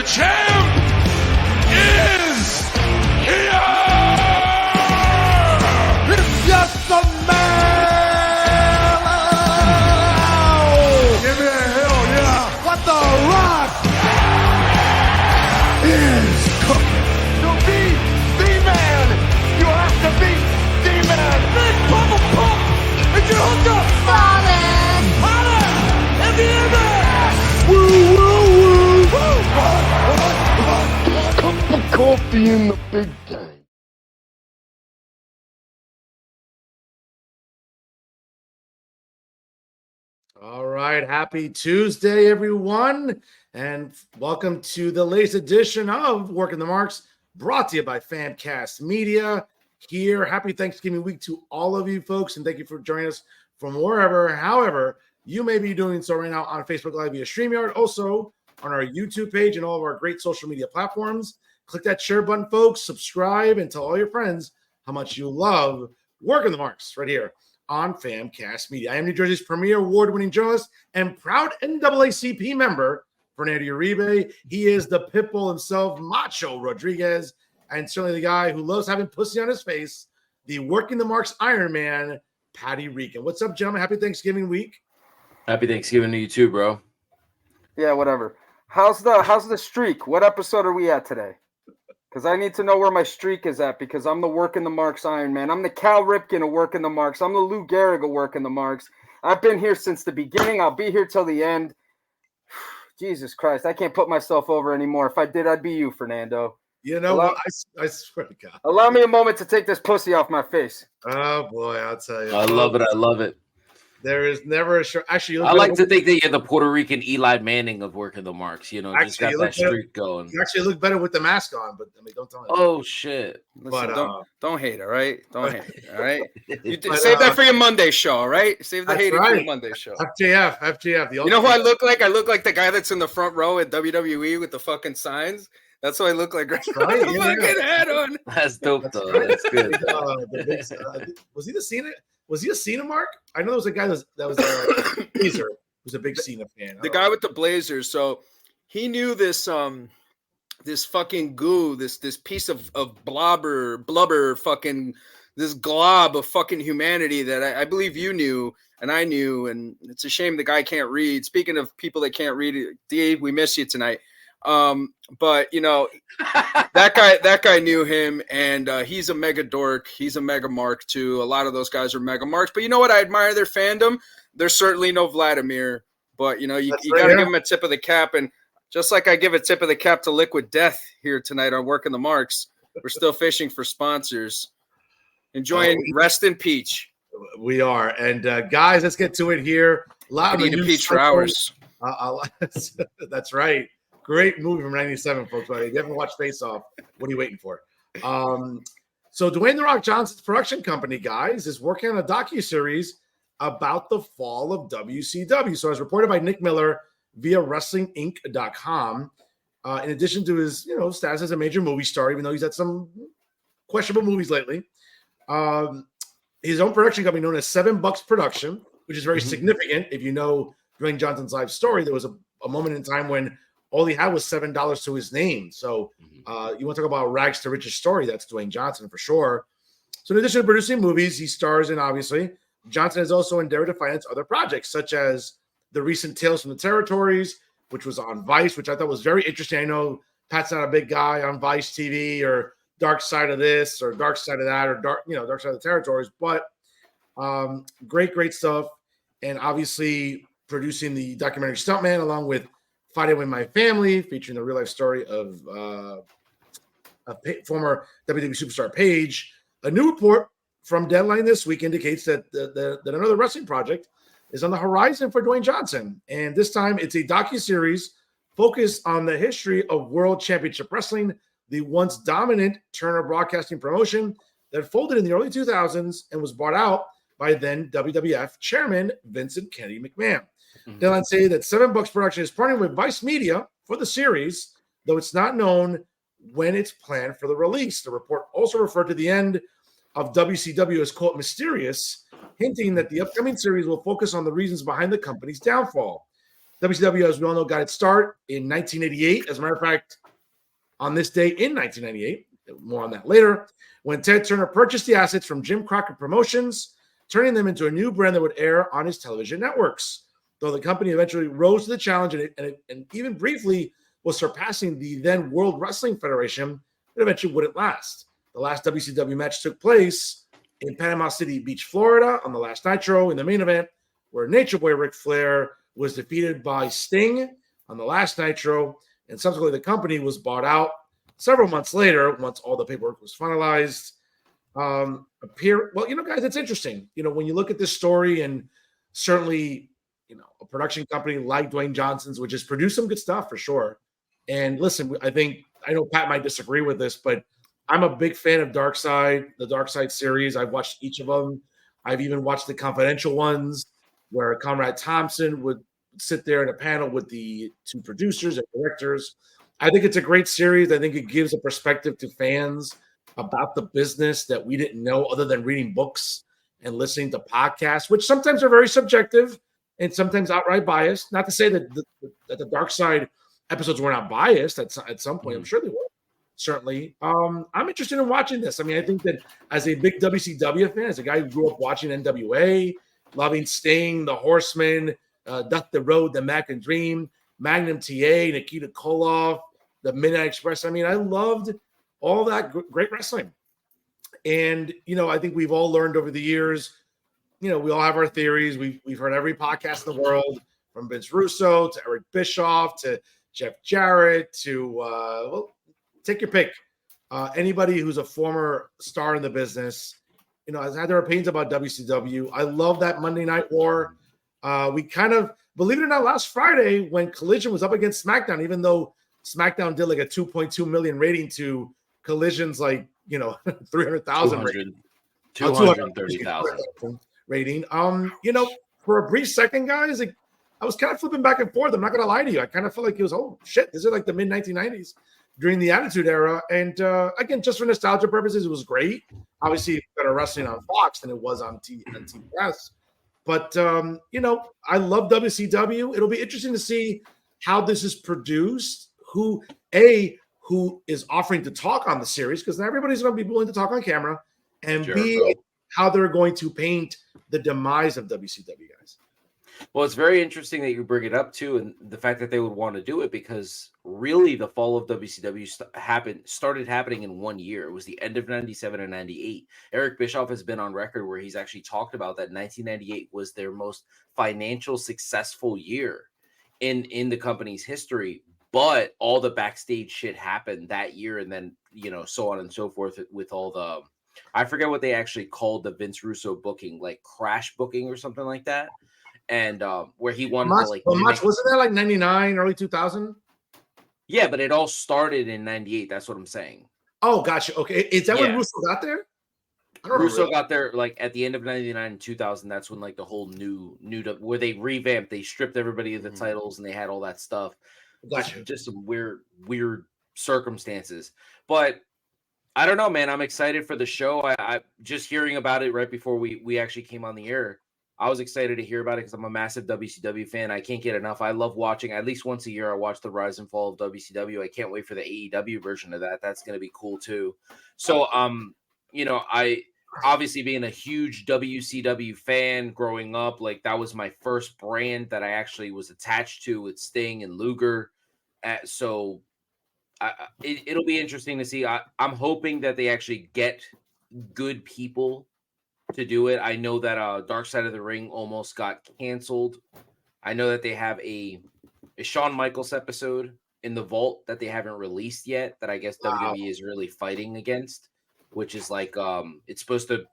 champ is here! It's just a man! Give me a hell yeah! What the Rock is cooking! To be the man, you have to be the man! Big Papa Pump! It's your hookup! Fallen! Holla! At the end of Woo, woo, woo! Cup of coffee in the big time. All right, happy Tuesday, everyone, and welcome to the latest edition of Working the Marks, brought to you by Famcast Media. Here, happy Thanksgiving week to all of you folks, and thank you for joining us from wherever, however, you may be doing so right now on Facebook Live via StreamYard, also on our YouTube page and all of our great social media platforms. Click that share button, folks, subscribe, and tell all your friends how much you love Working the Marks right here on Famcast Media. I am New Jersey's premier award-winning journalist and proud NAACP member, Fernando Uribe. He is the pitbull himself, Macho Rodriguez, and certainly the guy who loves having pussy on his face, the Working the Marks Iron Man, Patty Regan. What's up, gentlemen? Happy Thanksgiving week. Happy Thanksgiving to you too, bro. Yeah, whatever. How's the streak? What episode are we at today? Because I need to know where my streak is at, because I'm the Working the Marks Iron Man. I'm the Cal Ripken of Working the Marks. I'm the Lou Gehrig of Working the Marks. I've been here since the beginning. I'll be here till the end. Jesus Christ, I can't put myself over anymore. If I did, I'd be you, Fernando. You know what? I swear to God. Allow me a moment to take this pussy off my face. Oh, boy, I'll tell you. I love it. I love it. There is never a short. Actually, I like to think that you're the Puerto Rican Eli Manning of Working the Marks. You know, just got that streak going. You actually look better with the mask on, but I mean, don't tell me. Oh shit! Listen, don't hate, all right? Don't hate, all right? But, save that for your Monday show, all right? Save the hating for your Monday show. FJF. You know who I look like? I look like the guy that's in the front row at WWE with the fucking signs. That's what I look like right now. Right, yeah. Fucking hat on. That's dope, though. That's good. Was he the Cena? Was he a Cena mark? I know there was a guy that was Blazer, who's a big Cena fan. The guy with the Blazers. So he knew this this fucking goo, this piece of blubber, fucking this glob of fucking humanity that I believe you knew and I knew, and it's a shame the guy can't read. Speaking of people that can't read, Dee, we miss you tonight. But you know, that guy knew him, and he's a mega dork. He's a mega mark too. A lot of those guys are mega marks. But you know what? I admire their fandom. There's certainly no Vladimir, but you know, you got to give him a tip of the cap. And just like I give a tip of the cap to Liquid Death here tonight on Working the Marks, we're still fishing for sponsors. Enjoying Rest in Peach. We are, and guys, let's get to it here. A lot of eat a peach for hours. That's right. Great movie from '97, folks. If you haven't watched Face Off, what are you waiting for? So Dwayne "The Rock" Johnson's production company, guys, is working on a docuseries about the fall of WCW. So as reported by Nick Miller via WrestlingInc.com, in addition to his status as a major movie star, even though he's had some questionable movies lately, his own production company known as $7 Production, which is very significant. If you know Dwayne Johnson's life story, there was a moment in time when all he had was $7 to his name. So you want to talk about rags to riches story, that's Dwayne Johnson for sure. So in addition to producing movies, he stars in, obviously, Johnson has also endeavored to finance other projects, such as the recent Tales from the Territories, which was on Vice, which I thought was very interesting. I know Pat's not a big guy on Vice TV or Dark Side of this or Dark Side of that or Dark Side of the Territories, but great stuff. And obviously producing the documentary Stuntman along with Fighting with My Family, featuring the real life story of former WWE superstar Paige. A new report from Deadline this week indicates that that another wrestling project is on the horizon for Dwayne Johnson, and this time it's a docuseries focused on the history of World Championship Wrestling, the once dominant Turner Broadcasting promotion that folded in the early 2000s and was bought out by then WWF chairman Vincent Kennedy McMahon. Deadline say that $7 Production is partnering with Vice Media for the series, though it's not known when it's planned for the release. The report also referred to the end of WCW as, quote, mysterious, hinting that the upcoming series will focus on the reasons behind the company's downfall. WCW, as we all know, got its start in 1988. As a matter of fact, on this day in 1998, more on that later, when Ted Turner purchased the assets from Jim Crockett Promotions, turning them into a new brand that would air on his television networks. Though the company eventually rose to the challenge and even briefly was surpassing the then World Wrestling Federation, it eventually wouldn't last. The last WCW match took place in Panama City Beach, Florida, on the last Nitro in the main event, where Nature Boy Ric Flair was defeated by Sting on the last Nitro, and subsequently the company was bought out several months later once all the paperwork was finalized. Well, guys, it's interesting. When you look at this story, and certainly, a production company like Dwayne Johnson's, which has produced some good stuff for sure. And listen, I know Pat might disagree with this, but I'm a big fan of the Dark Side series. I've watched each of them. I've even watched the confidential ones where Conrad Thompson would sit there in a panel with the two producers and directors. I think it's a great series. I think it gives a perspective to fans about the business that we didn't know other than reading books and listening to podcasts, which sometimes are very subjective and sometimes outright biased. Not to say that the Dark Side episodes were not biased at some point. I'm sure they were. Certainly. I'm interested in watching this. I mean, I think that as a big WCW fan, as a guy who grew up watching NWA, loving Sting, the Horsemen, Duck the Road, the Mac and Dream, Magnum TA, Nikita Koloff, the Midnight Express. I mean, I loved all that great wrestling. And, I think we've all learned over the years, we all have our theories. We've heard every podcast in the world, from Vince Russo to Eric Bischoff to Jeff Jarrett to, take your pick. Anybody who's a former star in the business, has had their opinions about WCW. I love that Monday Night War. We kind of, believe it or not, last Friday when Collision was up against SmackDown, even though SmackDown did like a 2.2 million rating to Collision's 300,000 rating. 230,000 rating. For a brief second, guys, I was kind of flipping back and forth. I'm not going to lie to you. I kind of felt like it was, oh shit, this is like the mid 1990s during the Attitude Era. And again, just for nostalgia purposes, it was great. Obviously, better wrestling on Fox than it was on TBS. But, I love WCW. It'll be interesting to see how this is produced, who is offering to talk on the series, because not everybody's going to be willing to talk on camera, and B, how they're going to paint the demise of WCW, guys. Well, it's very interesting that you bring it up too, and the fact that they would want to do it, because really the fall of WCW started happening in 1 year. It was the end of 97 and 98. Eric Bischoff has been on record where he's actually talked about that 1998 was their most financial successful year in the company's history, but all the backstage shit happened that year, and then so on and so forth with all the, I forget what they actually called the Vince Russo booking, like crash booking or something like that. And where he wanted to wasn't that like 99, early 2000? Yeah, but it all started in 98. That's what I'm saying. Oh, gotcha. Okay. Is that when Russo got there? Russo got there like at the end of 99 and 2000. That's when like the whole new where they revamped, they stripped everybody of the titles and they had all that stuff. Gotcha. Just some weird circumstances. But I don't know, man. I'm excited for the show. I just hearing about it right before we actually came on the air. I was excited to hear about it because I'm a massive WCW fan. I can't get enough. I love watching, at least once a year, I watch the rise and fall of WCW. I can't wait for the AEW version of that. That's going to be cool too. So, I obviously being a huge WCW fan growing up, like that was my first brand that I actually was attached to with Sting and Luger. So it'll be interesting to see. I'm hoping that they actually get good people to do it. I know that Dark Side of the Ring almost got canceled. I know that they have a Shawn Michaels episode in the vault that they haven't released yet, that I guess WWE is really fighting against, which is like it's supposed to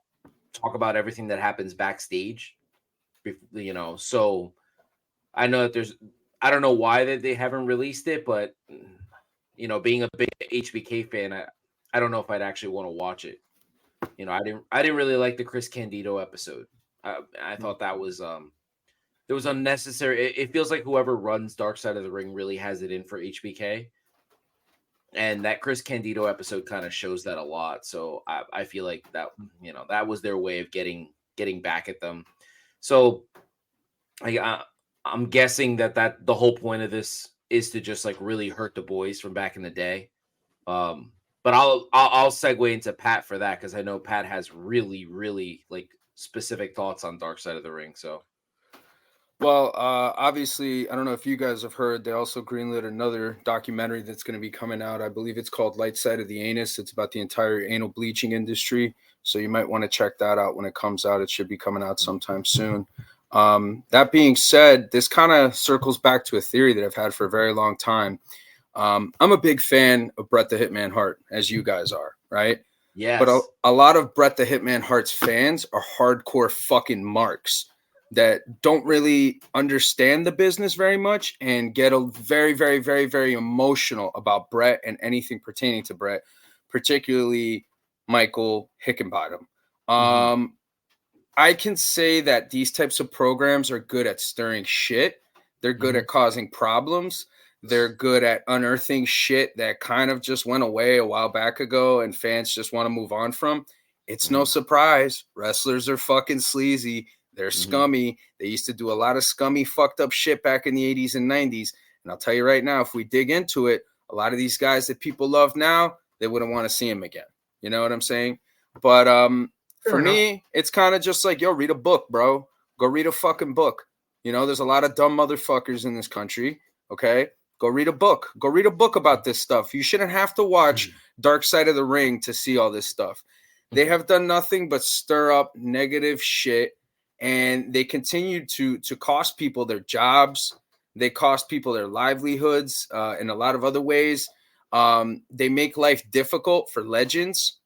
talk about everything that happens backstage, so I know that I don't know why that they haven't released it, but being a big HBK fan, I don't know if I'd actually want to watch it. I didn't really like the Chris Candido episode. I thought that was it was unnecessary. It feels like whoever runs Dark Side of the Ring really has it in for HBK, and that Chris Candido episode kind of shows that a lot. So I feel like that that was their way of getting back at them. So I'm guessing that the whole point of this is to just like really hurt the boys from back in the day. But I'll segue into Pat for that because I know Pat has really, really like specific thoughts on Dark Side of the Ring. So, Well, obviously, I don't know if you guys have heard, they also greenlit another documentary that's going to be coming out. I believe it's called Light Side of the Anus. It's about the entire anal bleaching industry. So you might want to check that out when it comes out. It should be coming out sometime soon. That being said, this kind of circles back to a theory that I've had for a very long time. I'm a big fan of Bret the Hitman Hart, as you guys are, right? yes. But a lot of Bret the Hitman Hart's fans are hardcore fucking marks that don't really understand the business very much and get a very, very, very, very emotional about Bret and anything pertaining to Bret, particularly Michael Hickenbottom. I can say that these types of programs are good at stirring shit. They're good at causing problems. They're good at unearthing shit that kind of just went away a while back ago and fans just want to move on from. It's no surprise. Wrestlers are fucking sleazy. They're scummy. They used to do a lot of scummy, fucked up shit back in the 80s and 90s. And I'll tell you right now, if we dig into it, a lot of these guys that people love now, they wouldn't want to see them again. You know what I'm saying? But for me, it's kind of just like, yo, read a book, bro. Go read a fucking book. You know, there's a lot of dumb motherfuckers in this country. Okay? Go read a book. Go read a book about this stuff. You shouldn't have to watch Dark Side of the Ring to see all this stuff. They have done nothing but stir up negative shit, and they continue to cost people their jobs. They cost people their livelihoods in a lot of other ways. They make life difficult for legends.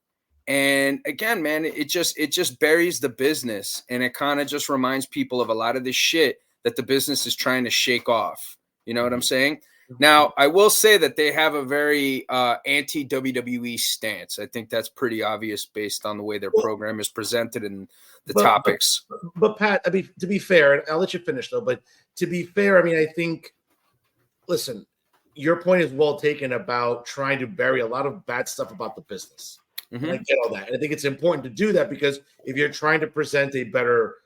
And again, man, it just buries the business, and it kind of just reminds people of a lot of this shit that the business is trying to shake off. You know what I'm saying? Now, I will say that they have a very anti-WWE stance. I think that's pretty obvious based on the way their program is presented and the topics. But Pat, I mean, to be fair, and I'll let you finish though, but to be fair, I mean, I think, listen, your point is well taken about trying to bury a lot of bad stuff about the business. And I get all that. And I think it's important to do that because if you're trying to present a better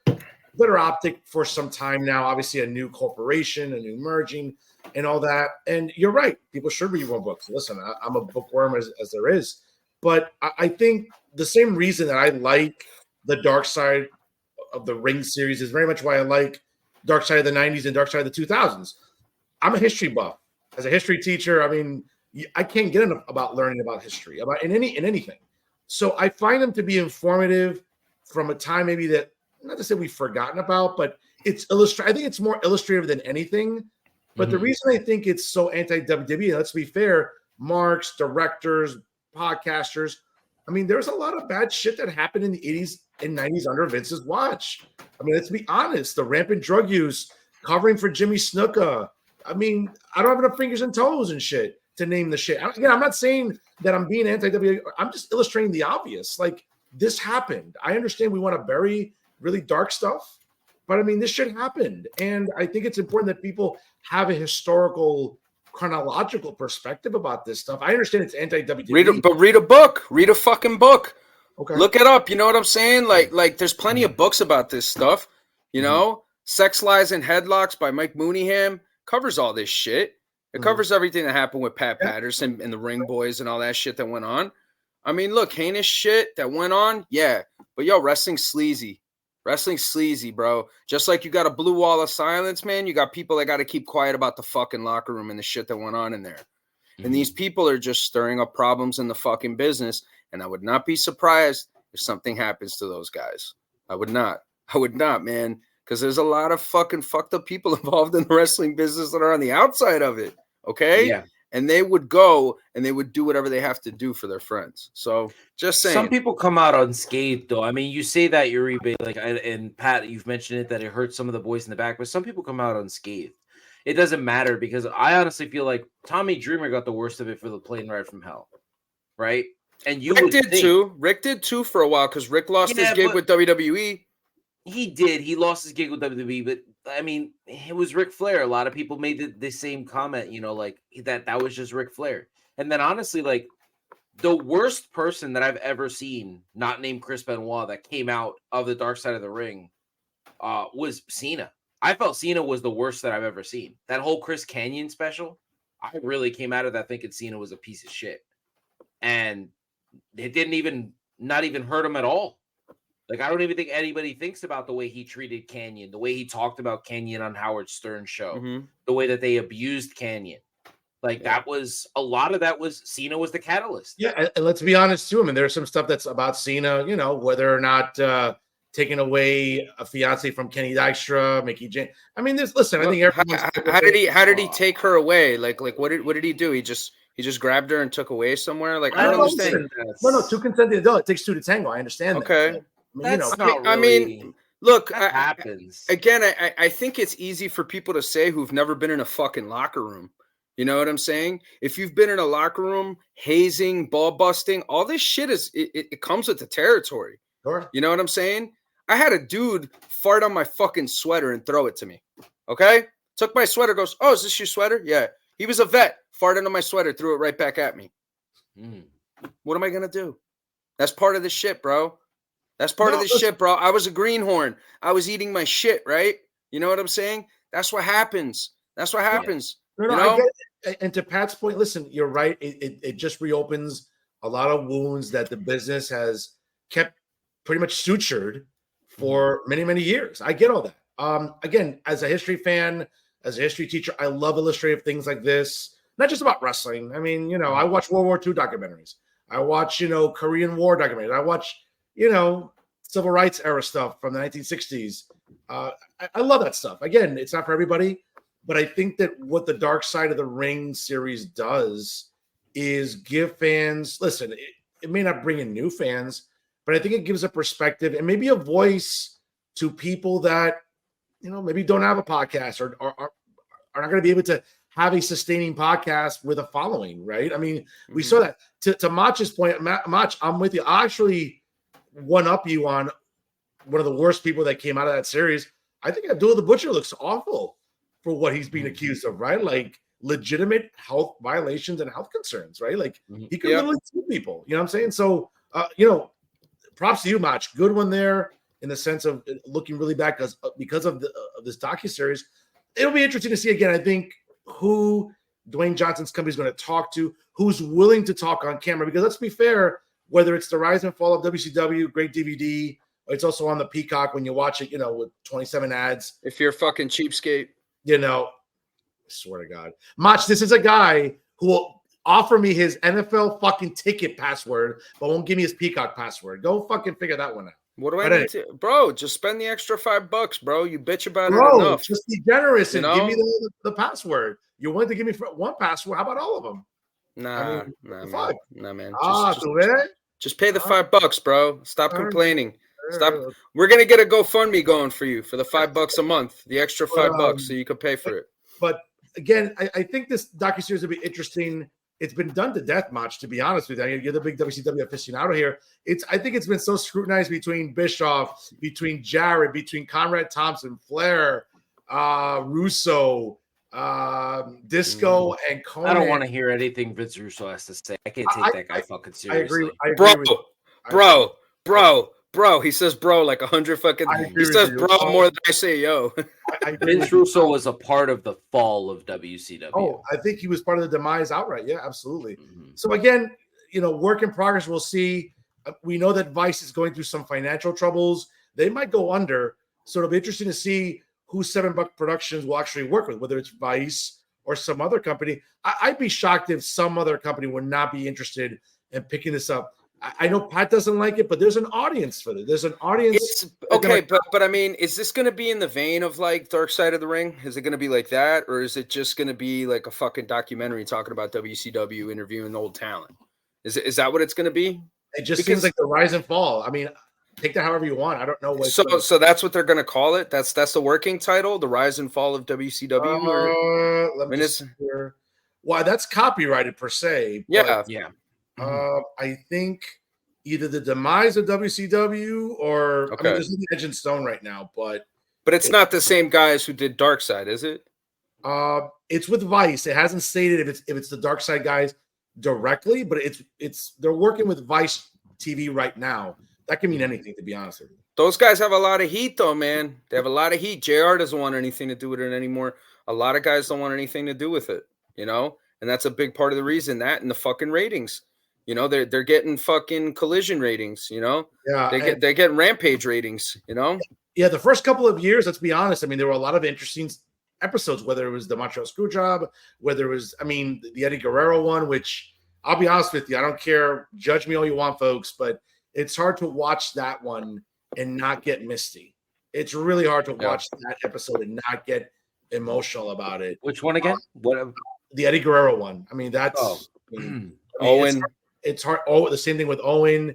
optic for some time now, obviously a new corporation, a new merging, and all that. And you're right. People should read more books. Listen, I'm a bookworm as there is. But I think the same reason that I like the Dark Side of the Ring series is very much why I like Dark Side of the 90s and Dark Side of the 2000s. I'm a history buff. As a history teacher, I mean, I can't get enough about learning about history, about in anything. So I find them to be informative from a time maybe that, not to say we've forgotten about, but it's I think it's more illustrative than anything. But the reason I think it's so anti-WWE, let's be fair, marks, directors, podcasters, I mean, there's a lot of bad shit that happened in the 80s and 90s under Vince's watch. I mean, let's be honest, the rampant drug use, covering for Jimmy Snuka. I mean, I don't have enough fingers and toes and shit to name the shit. Again, I'm not saying that I'm being anti-WWE. I'm just illustrating the obvious. Like, this happened. I understand we want to bury really dark stuff, but I mean, this shit happened. And I think it's important that people have a historical, chronological perspective about this stuff. I understand it's anti-WWE. But read a book. Read a fucking book. Okay. Look it up. You know what I'm saying? Like there's plenty of books about this stuff. You know, Sex, Lies, and Headlocks by Mike Mooneyham covers all this shit. It covers everything that happened with Pat Patterson and the Ring Boys and all that shit that went on. I mean, look, heinous shit that went on. Yeah. But yo, wrestling's sleazy. Wrestling's sleazy, bro. Just like you got a blue wall of silence, man, you got people that got to keep quiet about the fucking locker room and the shit that went on in there. And these people are just stirring up problems in the fucking business. And I would not be surprised if something happens to those guys. I would not, man. Because there's a lot of fucking fucked up people involved in the wrestling business that are on the outside of it. Okay? Yeah. And they would go and they would do whatever they have to do for their friends. So just saying. Some people come out unscathed, though. I mean, you say that, Uribe, like, and Pat, you've mentioned it, that it hurts some of the boys in the back, but some people come out unscathed. It doesn't matter because I honestly feel like Tommy Dreamer got the worst of it for the plane ride from hell. Right? And you Rick did too. Rick did too for a while because Rick lost his gig with WWE. He did. He lost his gig with WWE, but I mean, it was Ric Flair. A lot of people made the same comment, you know, like that was just Ric Flair. And then honestly, like the worst person that I've ever seen, not named Chris Benoit, that came out of the Dark Side of the Ring, was Cena. I felt Cena was the worst that I've ever seen. That whole Chris Canyon special, I really came out of that thinking Cena was a piece of shit. And it didn't not even hurt him at all. Like, I don't even think anybody thinks about the way he treated Canyon, the way he talked about Canyon on Howard Stern's show, the way that they abused Canyon. Like, that was a lot of that was Cena was the catalyst. Yeah, and let's be honest too. I mean, there's some stuff that's about Cena, you know, whether or not taking away a fiance from Kenny Dykstra, Mickey James. I mean, listen, I think how did he take her away? Like what did he do? He just grabbed her and took away somewhere? Like, I don't understand. No, two consenting adults. It takes two to tango. I understand that. Okay. I mean, look, that happens. I think it's easy for people to say who've never been in a fucking locker room. You know what I'm saying? If you've been in a locker room, hazing, ball busting, all this shit it comes with the territory. Sure. You know what I'm saying? I had a dude fart on my fucking sweater and throw it to me. Okay? Took my sweater, goes, "Oh, is this your sweater?" Yeah. He was a vet, farted on my sweater, threw it right back at me. What am I going to do? That's part of the shit, bro. That's part of the shit, bro. I was a greenhorn. I was eating my shit, right? You know what I'm saying? That's what happens. That's what happens. No, you know? I get it. And to Pat's point, listen, you're right. It just reopens a lot of wounds that the business has kept pretty much sutured for many, many years. I get all that. Again, as a history fan, as a history teacher, I love illustrative things like this. Not just about wrestling. I mean, you know, I watch World War II documentaries. I watch, you know, Korean War documentaries. I watch, you know, civil rights era stuff from the 1960s. I love that stuff. Again, it's not for everybody, but I think that what the Dark Side of the Ring series does is give fans, listen, it may not bring in new fans, but I think it gives a perspective and maybe a voice to people that, you know, maybe don't have a podcast or are not going to be able to have a sustaining podcast with a following, right? I mean, we saw that. To Mach's point, Mach, I'm with you. I actually one-up you on one of the worst people that came out of that series. I think Abdullah the Butcher looks awful for what he's being accused of, right? Like legitimate health violations and health concerns, right? Like he could literally sue people. You know what I'm saying? So, you know, props to you, Mach. Good one there in the sense of looking really bad because of this docuseries. It'll be interesting to see again, I think, who Dwayne Johnson's company is going to talk to, who's willing to talk on camera. Because let's be fair, whether it's the rise and fall of WCW, great DVD, or it's also on the Peacock when you watch it, you know, with 27 ads. If you're a fucking cheapskate. You know, I swear to God. Mach, this is a guy who will offer me his NFL fucking ticket password, but won't give me his Peacock password. Go fucking figure that one out. What do I need to, bro? Just spend the extra $5, bro. You bitch about it enough. Just be generous and give me the password. You're willing to give me one password. How about all of them? Nah, man. Just pay the $5, bro. Stop complaining. Stop. We're gonna get a GoFundMe going for you for the $5 a month, the extra $5, so you can pay for it. But again, I think this docuseries will be interesting. It's been done to death, Mach, to be honest with you. You're the big WCW aficionado here. I think it's been so scrutinized between Bischoff, between Jarrett, between Conrad Thompson, Flair, Russo, Disco, and Conan. I don't want to hear anything Vince Russo has to say. I can't take that guy fucking seriously. I agree. Bro. He says bro like 100 fucking. He says bro more than I say yo. Vince Russo was a part of the fall of WCW. Oh, I think he was part of the demise outright. Yeah, absolutely. So again, you know, work in progress. We'll see. We know that Vice is going through some financial troubles. They might go under. So it'll be interesting to see who $7 Buck Productions will actually work with, whether it's Vice or some other company. I'd be shocked if some other company would not be interested in picking this up. I know Pat doesn't like it, but there's an audience for it. There's an audience. But I mean, is this going to be in the vein of like Dark Side of the Ring? Is it going to be like that? Or is it just going to be like a fucking documentary talking about WCW interviewing old talent? Is that what it's going to be? It just seems like the rise and fall. I mean, take that however you want. I don't know what. So that's what they're going to call it. That's the working title, the rise and fall of WCW. Let me just hear. Well, that's copyrighted per se. Yeah. I think either the demise of WCW or I mean, there's an Edge and Stone right now, but it's not the same guys who did Dark Side, is it? It's with Vice. It hasn't stated if it's the Dark Side guys directly, but it's they're working with Vice TV right now. That can mean anything, to be honest with you. Those guys have a lot of heat, though, man. They have a lot of heat. JR doesn't want anything to do with it anymore. A lot of guys don't want anything to do with it, you know? And that's a big part of the reason, that and the fucking ratings. You know, they're getting fucking collision ratings, you know? Yeah. They're getting rampage ratings, you know? Yeah, the first couple of years, let's be honest, I mean, there were a lot of interesting episodes, whether it was the Macho Screwjob, whether it was, I mean, the Eddie Guerrero one, which I'll be honest with you, I don't care. Judge me all you want, folks, but it's hard to watch that one and not get misty. It's really hard to watch that episode and not get emotional about it. Which one again? What? The Eddie Guerrero one. I mean, that's Owen. It's hard. Oh, the same thing with Owen.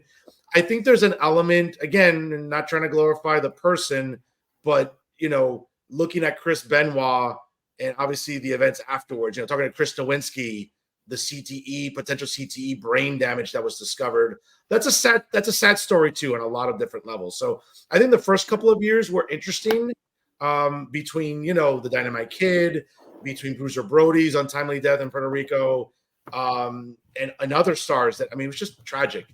I think there's an element, again, not trying to glorify the person, but you know, looking at Chris Benoit and obviously the events afterwards, you know, talking to Chris Nowinski, the CTE, potential CTE brain damage that was discovered. That's a sad story too, on a lot of different levels. So I think the first couple of years were interesting, between, you know, the Dynamite Kid, between Bruiser Brody's untimely death in Puerto Rico, and other stars that, I mean, it was just tragic.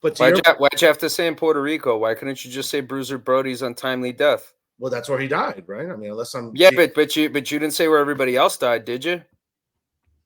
But why'd you have to say in Puerto Rico? Why couldn't you just say Bruiser Brody's untimely death? Well, that's where he died, right? I mean, unless I'm but you didn't say where everybody else died, did you?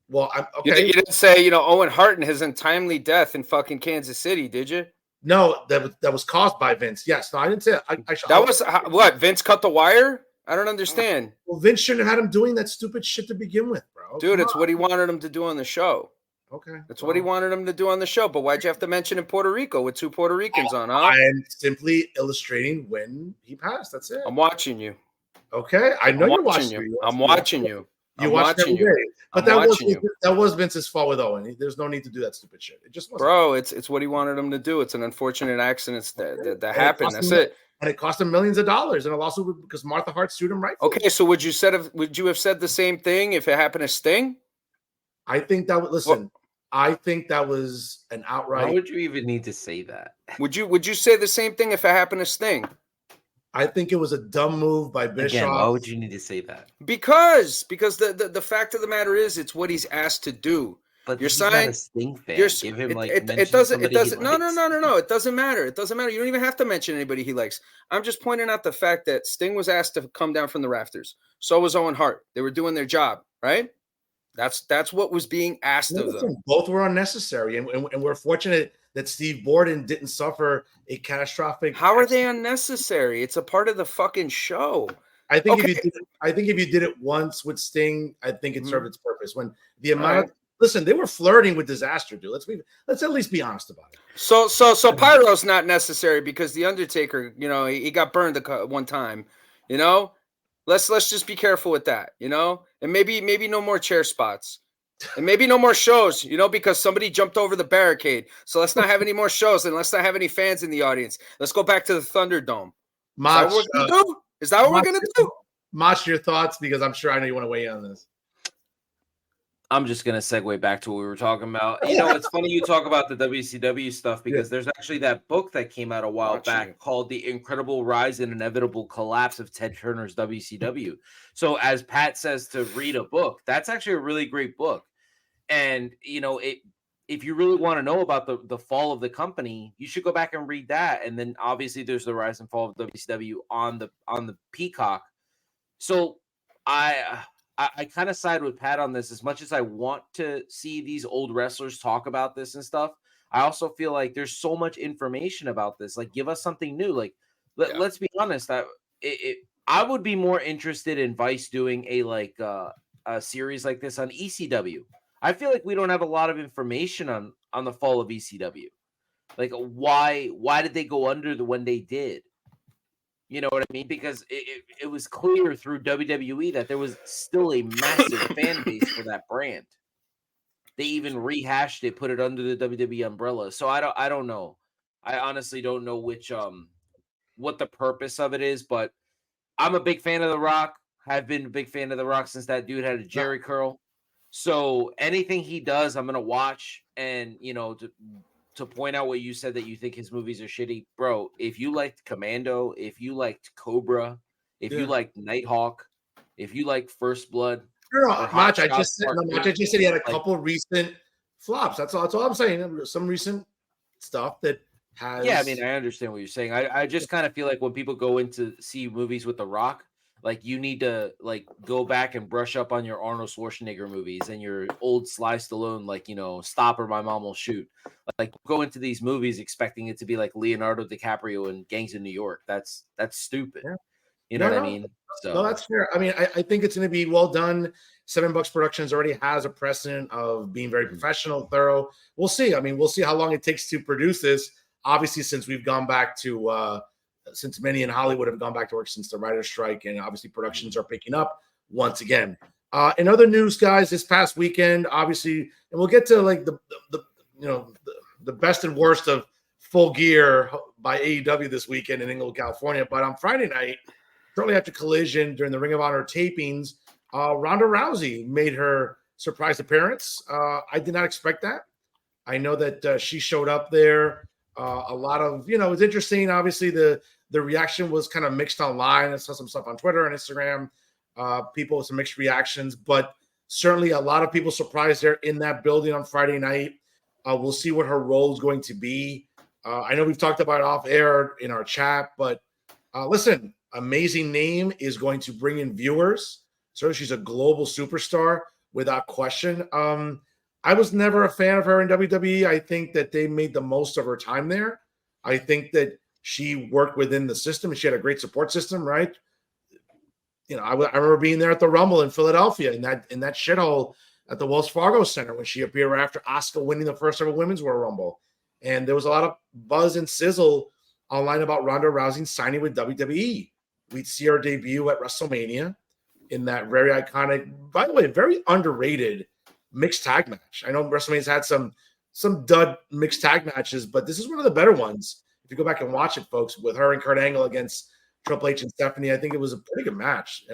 Well, okay. You didn't say, you know, Owen Hart and his untimely death in fucking Kansas City, did you? No, that was caused by Vince. Yes, no, I didn't say that. That was what? Vince cut the wire? I don't understand. Well, Vince shouldn't have had him doing that stupid shit to begin with, bro. Dude, it's what he wanted him to do on the show. Okay. That's what he wanted him to do on the show. But why'd you have to mention in Puerto Rico with 2 Puerto Ricans on, huh? I'm simply illustrating when he passed. That's it. I'm watching you. Okay. I know you're watching you. I'm watching you. You watch every day. But that was Vince's fault with Owen. There's no need to do that stupid shit. It just wasn't. Bro, it's what he wanted him to do. It's an unfortunate accident that happened. That's it. And it cost him millions of dollars in a lawsuit because Martha Hart sued him, right? Okay, so would you have said the same thing if it happened to Sting? I think that would listen. I think that was an outright. Why would you even need to say that? Would you say the same thing if it happened to Sting? I think it was a dumb move by Bischoff. Again, why would you need to say that? Because the fact of the matter is, it's what he's asked to do. But you're not a Sting fan. Give him it doesn't. No. It doesn't matter. It doesn't matter. You don't even have to mention anybody he likes. I'm just pointing out the fact that Sting was asked to come down from the rafters. So was Owen Hart. They were doing their job, right? That's what was being asked of them. Both were unnecessary, and we're fortunate that Steve Borden didn't suffer a catastrophic. How are they unnecessary? It's a part of the fucking show. I think if you did it once with Sting, I think it served its purpose. When the amount of listen, they were flirting with disaster, dude. Let's at least be honest about it. So Pyro's not necessary because the Undertaker, you know, he got burned one time, you know. Let's just be careful with that, you know, and maybe no more chair spots, and maybe no more shows, you know, because somebody jumped over the barricade. So let's not have any more shows, and let's not have any fans in the audience. Let's go back to the Thunderdome. Is that what we're gonna do? Mach, your thoughts, because I'm sure I know you want to weigh in on this. I'm just going to segue back to what we were talking about. You know, it's funny you talk about the WCW stuff because there's actually that book that came out a while back called The Incredible Rise and Inevitable Collapse of Ted Turner's WCW. So as Pat says to read a book, that's actually a really great book. And, you know, if you really want to know about the fall of the company, you should go back and read that. And then obviously there's the rise and fall of WCW on the Peacock. So I kind of side with Pat on this. As much as I want to see these old wrestlers talk about this and stuff, I also feel like there's so much information about this. Like, give us something new. Like, let's be honest. I would be more interested in Vice doing a series like this on ECW. I feel like we don't have a lot of information on the fall of ECW. Like, why did they go under when they did? You know what I mean? Because it was clear through WWE that there was still a massive fan base for that brand. They even rehashed it, put it under the WWE umbrella. So I don't know. I honestly don't know what the purpose of it is, but I'm a big fan of The Rock. I've been a big fan of The Rock since that dude had a Jerry curl. So anything he does, I'm gonna watch. And you know, to point out what you said, that you think his movies are shitty, bro. If you liked Commando, if you liked Cobra, if you liked Nighthawk, if you liked First Blood, Mach, I just said he had a couple recent flops. That's all I'm saying. Some recent stuff that has. Yeah, I mean, I understand what you're saying. I just kind of feel like when people go in to see movies with The Rock, like you need to like go back and brush up on your Arnold Schwarzenegger movies and your old Sly Stallone, like Stop or My Mom Will Shoot. Like go into these movies expecting it to be like Leonardo DiCaprio and Gangs of New York. That's stupid. Yeah. You know No, what I no, mean? no, So that's fair. I mean, I think it's going to be well done. $7 Productions already has a precedent of being very professional, thorough. We'll see. I mean, we'll see how long it takes to produce this. Obviously, since we've gone back to, since many in Hollywood have gone back to work since the writer's strike, and obviously productions are picking up once again. In other news, guys, this past weekend, obviously, and we'll get to like the best and worst of Full Gear by AEW this weekend in Inglewood, California. But on Friday night, shortly after Collision during the Ring of Honor tapings, Ronda Rousey made her surprise appearance. I did not expect that. I know that she showed up there. A lot of, it was interesting. Obviously, the reaction was kind of mixed online. I saw some stuff on Twitter and Instagram. People with some mixed reactions, but certainly a lot of people surprised her in that building on Friday night. We'll see what her role is going to be. I know we've talked about it off air in our chat, but listen, amazing name is going to bring in viewers. So she's a global superstar without question. I was never a fan of her in WWE. I think that they made the most of her time there. I think that she worked within the system and she had a great support system, right? I remember being there at the Rumble in Philadelphia in that shithole at the Wells Fargo Center when she appeared right after Asuka winning the first ever Women's Royal Rumble. And there was a lot of buzz and sizzle online about Ronda Rousey signing with WWE. We'd see her debut at WrestleMania in that very iconic, by the way, very underrated mixed tag match. I know WrestleMania's had some dud mixed tag matches, but this is one of the better ones. If you go back and watch it, folks, with her and Kurt Angle against Triple H and Stephanie, I think it was a pretty good match.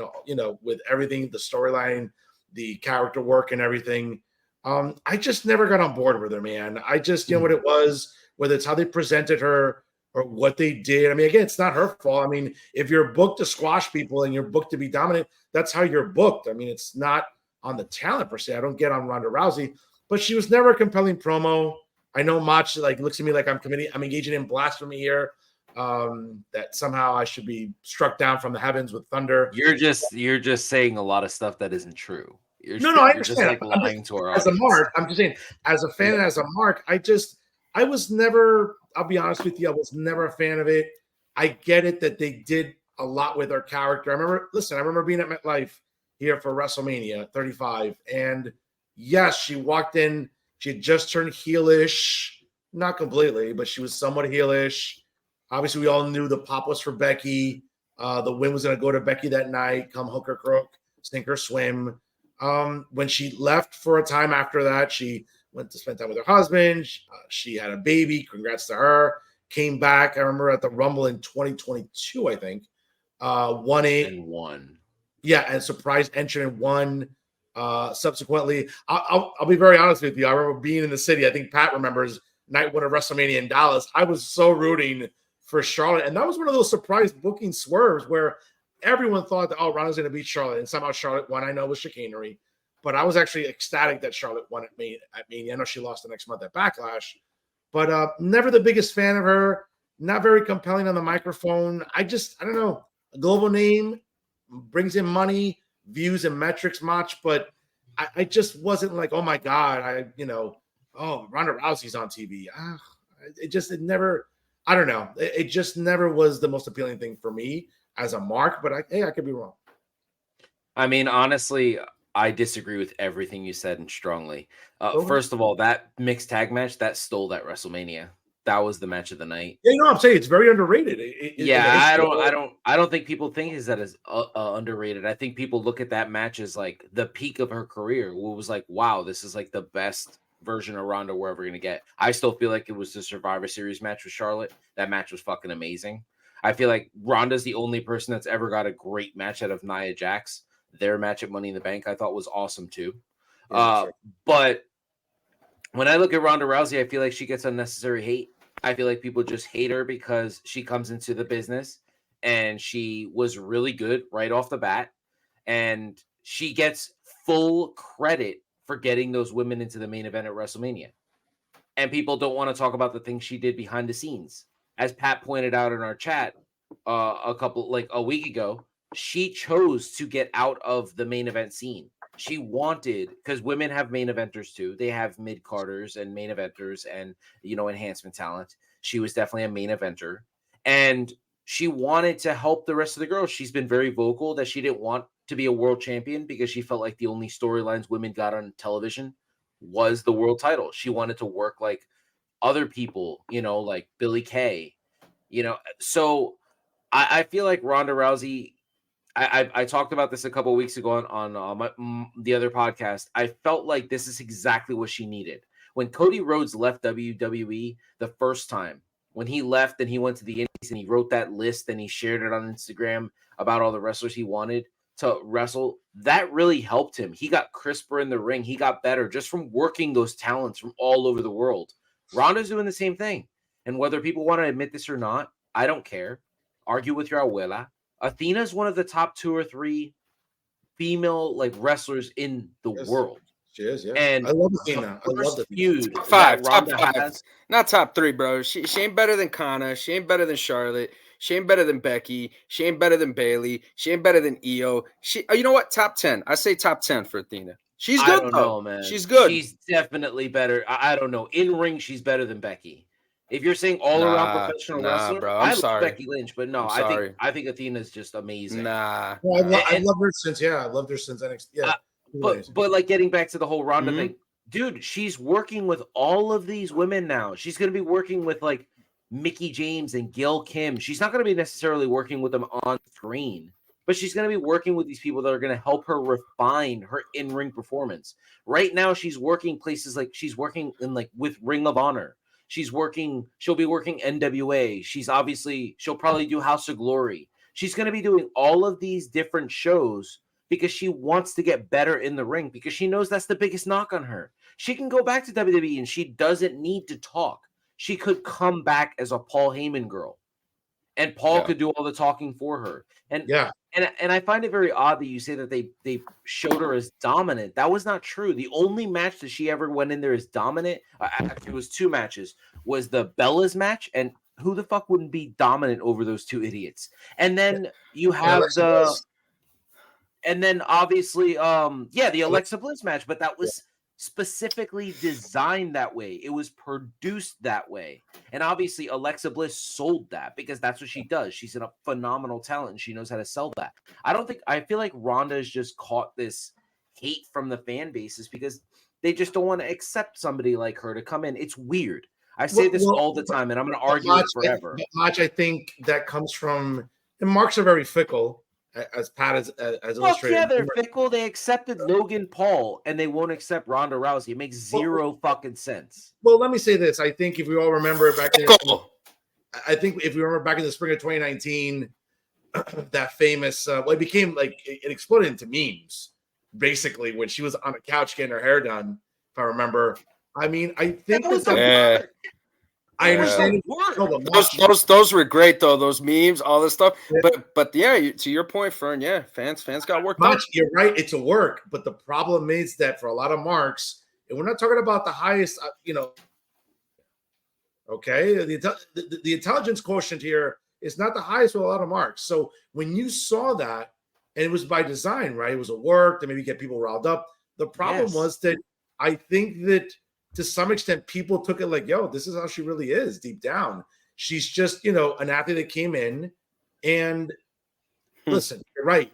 With everything, the storyline, the character work, and everything. I just never got on board with her, man. I just, what it was, whether it's how they presented her or what they did. I mean, again, it's not her fault. I mean, if you're booked to squash people and you're booked to be dominant, that's how you're booked. I mean, it's not on the talent per se. I don't get on Ronda Rousey, but she was never a compelling promo. I know Macho looks at me like I'm engaging in blasphemy here. That somehow I should be struck down from the heavens with thunder. you're just saying a lot of stuff that isn't true. No, I understand. Just like lying to our as audience. a mark, I'm just saying, as a fan, as a mark, I was never, I'll be honest with you, I was never a fan of it. I get it that they did a lot with her character. I remember being at MetLife here for WrestleMania 35. And yes, she walked in, she had just turned heelish, not completely, but she was somewhat heelish. Obviously, we all knew the pop was for Becky. The win was going to go to Becky that night, come hook or crook, sink or swim. When she left for a time after that, she went to spend time with her husband. She had a baby. Congrats to her. Came back. I remember at the Rumble in 2022, I think. Won. Yeah, and surprise entrant and won. Subsequently, I'll be very honest with you. I remember being in the city. I think Pat remembers night one of WrestleMania in Dallas. I was so rooting for Charlotte, and that was one of those surprise booking swerves where everyone thought that, Ronda's going to beat Charlotte, and somehow Charlotte won. I know it was chicanery, but I was actually ecstatic that Charlotte won at Mania. I know she lost the next month at Backlash, but never the biggest fan of her. Not very compelling on the microphone. I don't know. A global name brings in money, views, and metrics much, but I just wasn't like, oh my God, Ronda Rousey's on TV. It never, I don't know. It just never was the most appealing thing for me as a mark, but I could be wrong. I mean, honestly, I disagree with everything you said and strongly. First of all, that mixed tag match that stole that WrestleMania. That was the match of the night. Yeah, I'm saying it's very underrated. I don't think people think is that as underrated. I think people look at that match as like the peak of her career. It was like, wow, this is like the best version of Ronda we're ever gonna get. I still feel like it was the Survivor Series match with Charlotte. That match was fucking amazing. I feel like Ronda's the only person that's ever got a great match out of Nia Jax. Their match at Money in the Bank I thought was awesome too. Sure. But when I look at Ronda Rousey, I feel like she gets unnecessary hate. I feel like people just hate her because she comes into the business and she was really good right off the bat. And she gets full credit for getting those women into the main event at WrestleMania. and people don't want to talk about the things she did behind the scenes. As Pat pointed out in our chat a week ago, she chose to get out of the main event scene. She wanted, because women have main eventers too. They have mid-carders and main eventers and, enhancement talent. She was definitely a main eventer. And she wanted to help the rest of the girls. She's been very vocal that she didn't want to be a world champion because she felt like the only storylines women got on television was the world title. She wanted to work like other people, like Billie Kay, So I feel like Ronda Rousey, I talked about this a couple of weeks ago on the other podcast. I felt like this is exactly what she needed. When Cody Rhodes left WWE the first time, when he left and he went to the Indies and he wrote that list and he shared it on Instagram about all the wrestlers he wanted to wrestle, that really helped him. He got crisper in the ring. He got better just from working those talents from all over the world. Ronda's doing the same thing. And whether people want to admit this or not, I don't care. Argue with your abuela. Athena's one of the top 2 or 3 female wrestlers in the world. She is, yeah. And I love Athena. I love the feud. Top 5, Ronda top 5. has, Not top 3, bro. She ain't better than Kana. She ain't better than Charlotte. She ain't better than Becky. She ain't better than Bailey. She ain't better than Io. You know what? Top 10. I say top 10 for Athena. She's good, I don't know, man. She's good. She's definitely better. I don't know. In ring, she's better than Becky. If you're saying all around professional wrestler, bro, I sorry. love Becky Lynch, but no, I think Athena's just amazing. Nah. Well, I love her since NXT. Yeah. But like getting back to the whole Ronda thing, dude, she's working with all of these women now. She's going to be working with like Mickie James and Gail Kim. She's not going to be necessarily working with them on screen, but she's going to be working with these people that are going to help her refine her in-ring performance. Right now, she's working places like she's working in with Ring of Honor. She'll be working NWA. She'll probably do House of Glory. She's going to be doing all of these different shows because she wants to get better in the ring because she knows that's the biggest knock on her. She can go back to WWE and she doesn't need to talk. She could come back as a Paul Heyman girl and Paul could do all the talking for her. And I find it very odd that you say that they showed her as dominant. That was not true. The only match that she ever went in there as dominant, actually it was 2 matches, was the Bellas match. And who the fuck wouldn't be dominant over those 2 idiots? And then you have and then obviously, the Alexa Bliss match, but that was specifically designed that way. It was produced that way. And obviously Alexa Bliss sold that because that's what she does. She's a phenomenal talent and she knows how to sell that. I feel like Ronda's just caught this hate from the fan bases because they just don't want to accept somebody like her to come in. It's weird. I say this all the time and I'm going to argue it forever. Much I think that comes from, and Marks are very fickle. As Pat as illustrated. Yeah, they're fickle. They accepted Logan Paul and they won't accept Ronda Rousey. It makes zero fucking sense. Well, let me say this. I think if we all remember back in the spring of 2019, that famous it became it exploded into memes, basically, when she was on a couch getting her hair done, if I remember. I mean, I think I understand. Those were great though. Those memes, all this stuff. Yeah. But to your point, Fern. Yeah, fans got work done. You're right. It's a work, but the problem is that for a lot of marks, and we're not talking about the highest. Okay, the intelligence quotient here is not the highest with a lot of marks. So when you saw that, and it was by design, right? It was a work to maybe get people riled up. The problem was that I think that, to some extent, people took it like, yo, this is how she really is deep down. She's just, an athlete that came in and listen, you're right.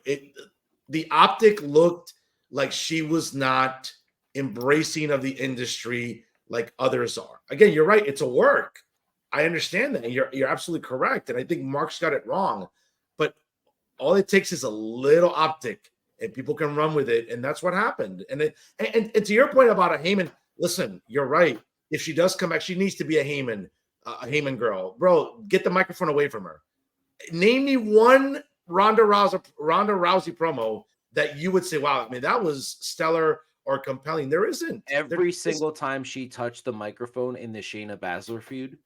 The optic looked like she was not embracing of the industry like others are. Again, you're right. It's a work. I understand that. You're absolutely correct. And I think Mark's got it wrong. But all it takes is a little optic and people can run with it. And that's what happened. And to your point about a Heyman, listen, you're right. If she does come back, she needs to be a Heyman girl. Bro, get the microphone away from her. Name me one Ronda Rousey promo that you would say, wow, I mean, that was stellar or compelling. There isn't. Every single time she touched the microphone in the Shayna Baszler feud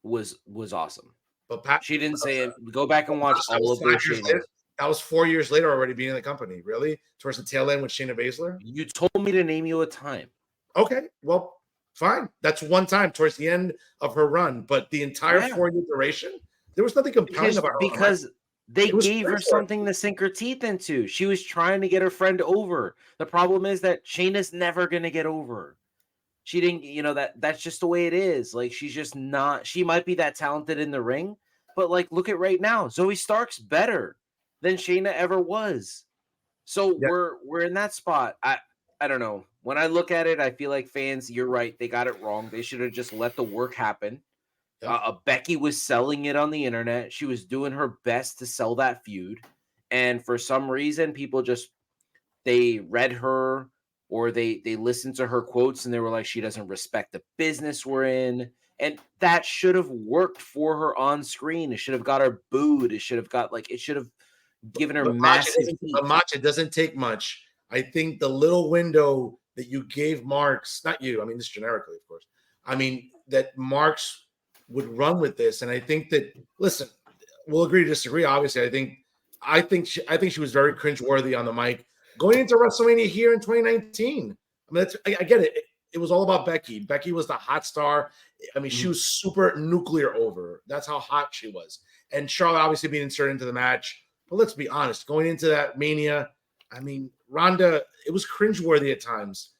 was awesome. But Pat, she didn't say it. Go back and watch all of those Shayna. That was 4 years later already being in the company. Really? Towards the tail end with Shayna Baszler? You told me to name you a time. Okay, well, Fine. That's one time towards the end of her run. But the entire 4-year duration, there was nothing compelling about her. Because they gave her cringeworthy. something to sink her teeth into. She was trying to get her friend over. The problem is that Shayna's never going to get over. She didn't, that's just the way it is. Like, she's just not, she might be that talented in the ring, but like, look at right now. Zoe Stark's better than Shayna ever was. So we're in that spot. I don't know. When I look at it, I feel like fans, you're right. They got it wrong. They should have just let the work happen. Becky was selling it on the internet. She was doing her best to sell that feud. And for some reason, people they read her or they listened to her quotes and they were like, she doesn't respect the business we're in. And that should have worked for her on screen. It should have got her booed. It should have given her massive heat. Macho, it doesn't take much. I think the little window that you gave Marks, not you, I mean, this generically, of course. I mean, that Marks would run with this. And I think that, listen, we'll agree to disagree. Obviously, I think she was very cringeworthy on the mic going into WrestleMania here in 2019. I mean, I get it. It was all about Becky. Becky was the hot star. I mean, she was super nuclear over. That's how hot she was. And Charlotte obviously being inserted into the match. But let's be honest, going into that Mania, I mean, Ronda, it was cringeworthy at times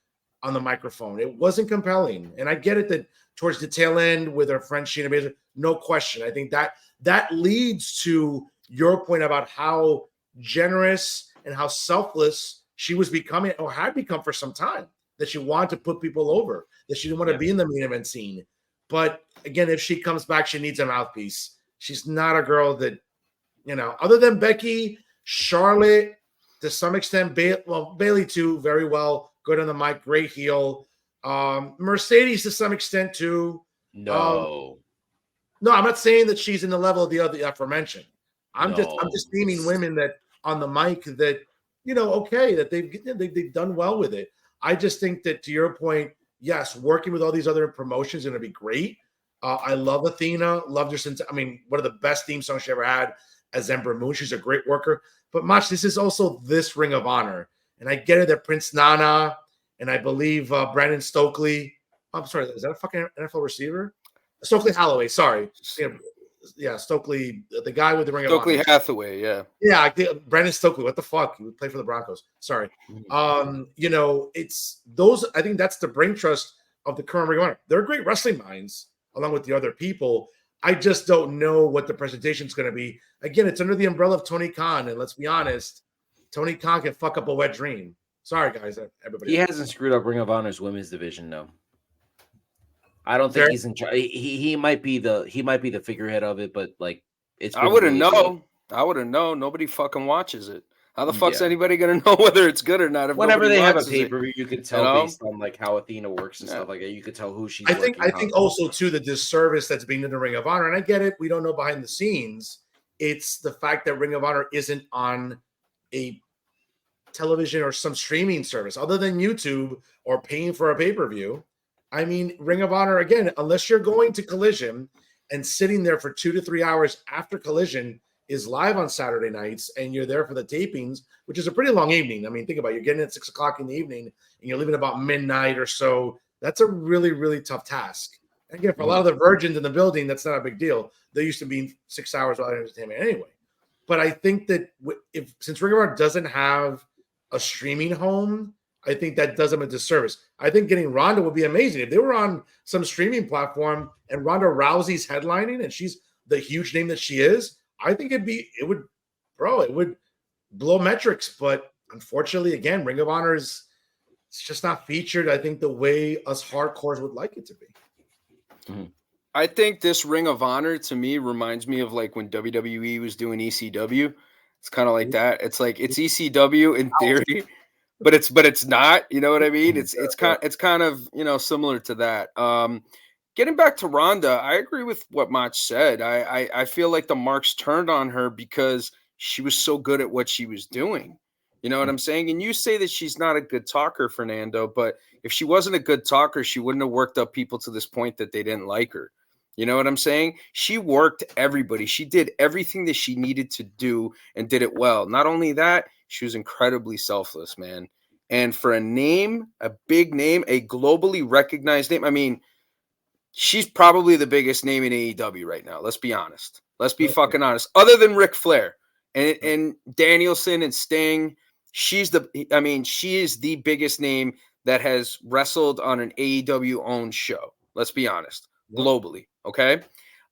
on the microphone. It wasn't compelling. And I get it that towards the tail end with her friend Sheena Baszler, no question. I think that leads to your point about how generous and how selfless she was becoming or had become for some time, that she wanted to put people over, that she didn't want to be in the main event scene. But again, if she comes back, she needs a mouthpiece. She's not a girl that, other than Becky, Charlotte, to some extent, Bailey too, very well, good on the mic, great heel. Mercedes to some extent too. No, I'm not saying that she's in the level of the other aforementioned. I'm just naming women that on the mic that that they've done well with it. I just think that, to your point, yes, working with all these other promotions is going to be great. I love Athena, loved her since. I mean, one of the best theme songs she ever had as Ember Moon. She's a great worker. But Mach, this is also this Ring of Honor, and I get it that Prince Nana and I believe Brandon Stokely. I'm sorry, is that a fucking NFL receiver? Stokely Holloway. Sorry, yeah, Stokely, the guy with the Ring of Honor. Stokely Hathaway, yeah. Yeah, Brandon Stokely. What the fuck? He would play for the Broncos. Sorry. It's those. I think that's the brain trust of the current Ring of Honor. They're great wrestling minds, along with the other people. I just don't know what the presentation is going to be. Again, it's under the umbrella of Tony Khan, and let's be honest, Tony Khan can fuck up a wet dream. Sorry, guys, everybody. He hasn't screwed up Ring of Honor's women's division, no. I don't think he's in charge. He might be the figurehead of it, but like it's. I wouldn't know. I wouldn't know. Nobody fucking watches it. How the fuck's anybody gonna know whether it's good or not? If whenever they have a pay it? per view, you can tell based on like how Athena works and stuff like that. You could tell who she's. I think also too the disservice that's being in the Ring of Honor, and I get it. We don't know behind the scenes. It's the fact that Ring of Honor isn't on a television or some streaming service other than YouTube or paying for a pay per view. I mean, Ring of Honor, again, unless you're going to Collision and sitting there for 2 to 3 hours after Collision is live on Saturday nights and you're there for the tapings, which is a pretty long evening. I mean, think about it. You're getting at 6 o'clock in the evening and you're leaving about midnight or so. That's a really, really tough task. And again, for a lot of the virgins in the building, that's not a big deal. They're used to being 6 hours without entertainment anyway. But I think that since Ring of Honor doesn't have a streaming home, I think that does them a disservice. I think getting Ronda would be amazing. If they were on some streaming platform and Ronda Rousey's headlining and she's the huge name that she is, I think it would blow metrics. But unfortunately, again, Ring of Honor it's just not featured, I think, the way us hardcores would like it to be. Mm-hmm. I think this Ring of Honor to me reminds me of like when WWE was doing ECW. It's kind of like that. It's like it's ECW in theory. But it's not, you know what I mean? It's kind of similar to that. Getting back to Ronda, I agree with what Mach said. I feel like the marks turned on her because she was so good at what she was doing. You know what I'm saying? And you say that she's not a good talker, Fernando, but if she wasn't a good talker, she wouldn't have worked up people to this point that they didn't like her. You know what I'm saying? She worked everybody. She did everything that she needed to do and did it well. Not only that, she was incredibly selfless, man. And for a name, a big name, a globally recognized name, I mean, she's probably the biggest name in AEW right now. Let's be honest. Let's be fucking honest. Other than Ric Flair and Danielson and Sting, she is the biggest name that has wrestled on an AEW owned show. Let's be honest. Globally. Okay.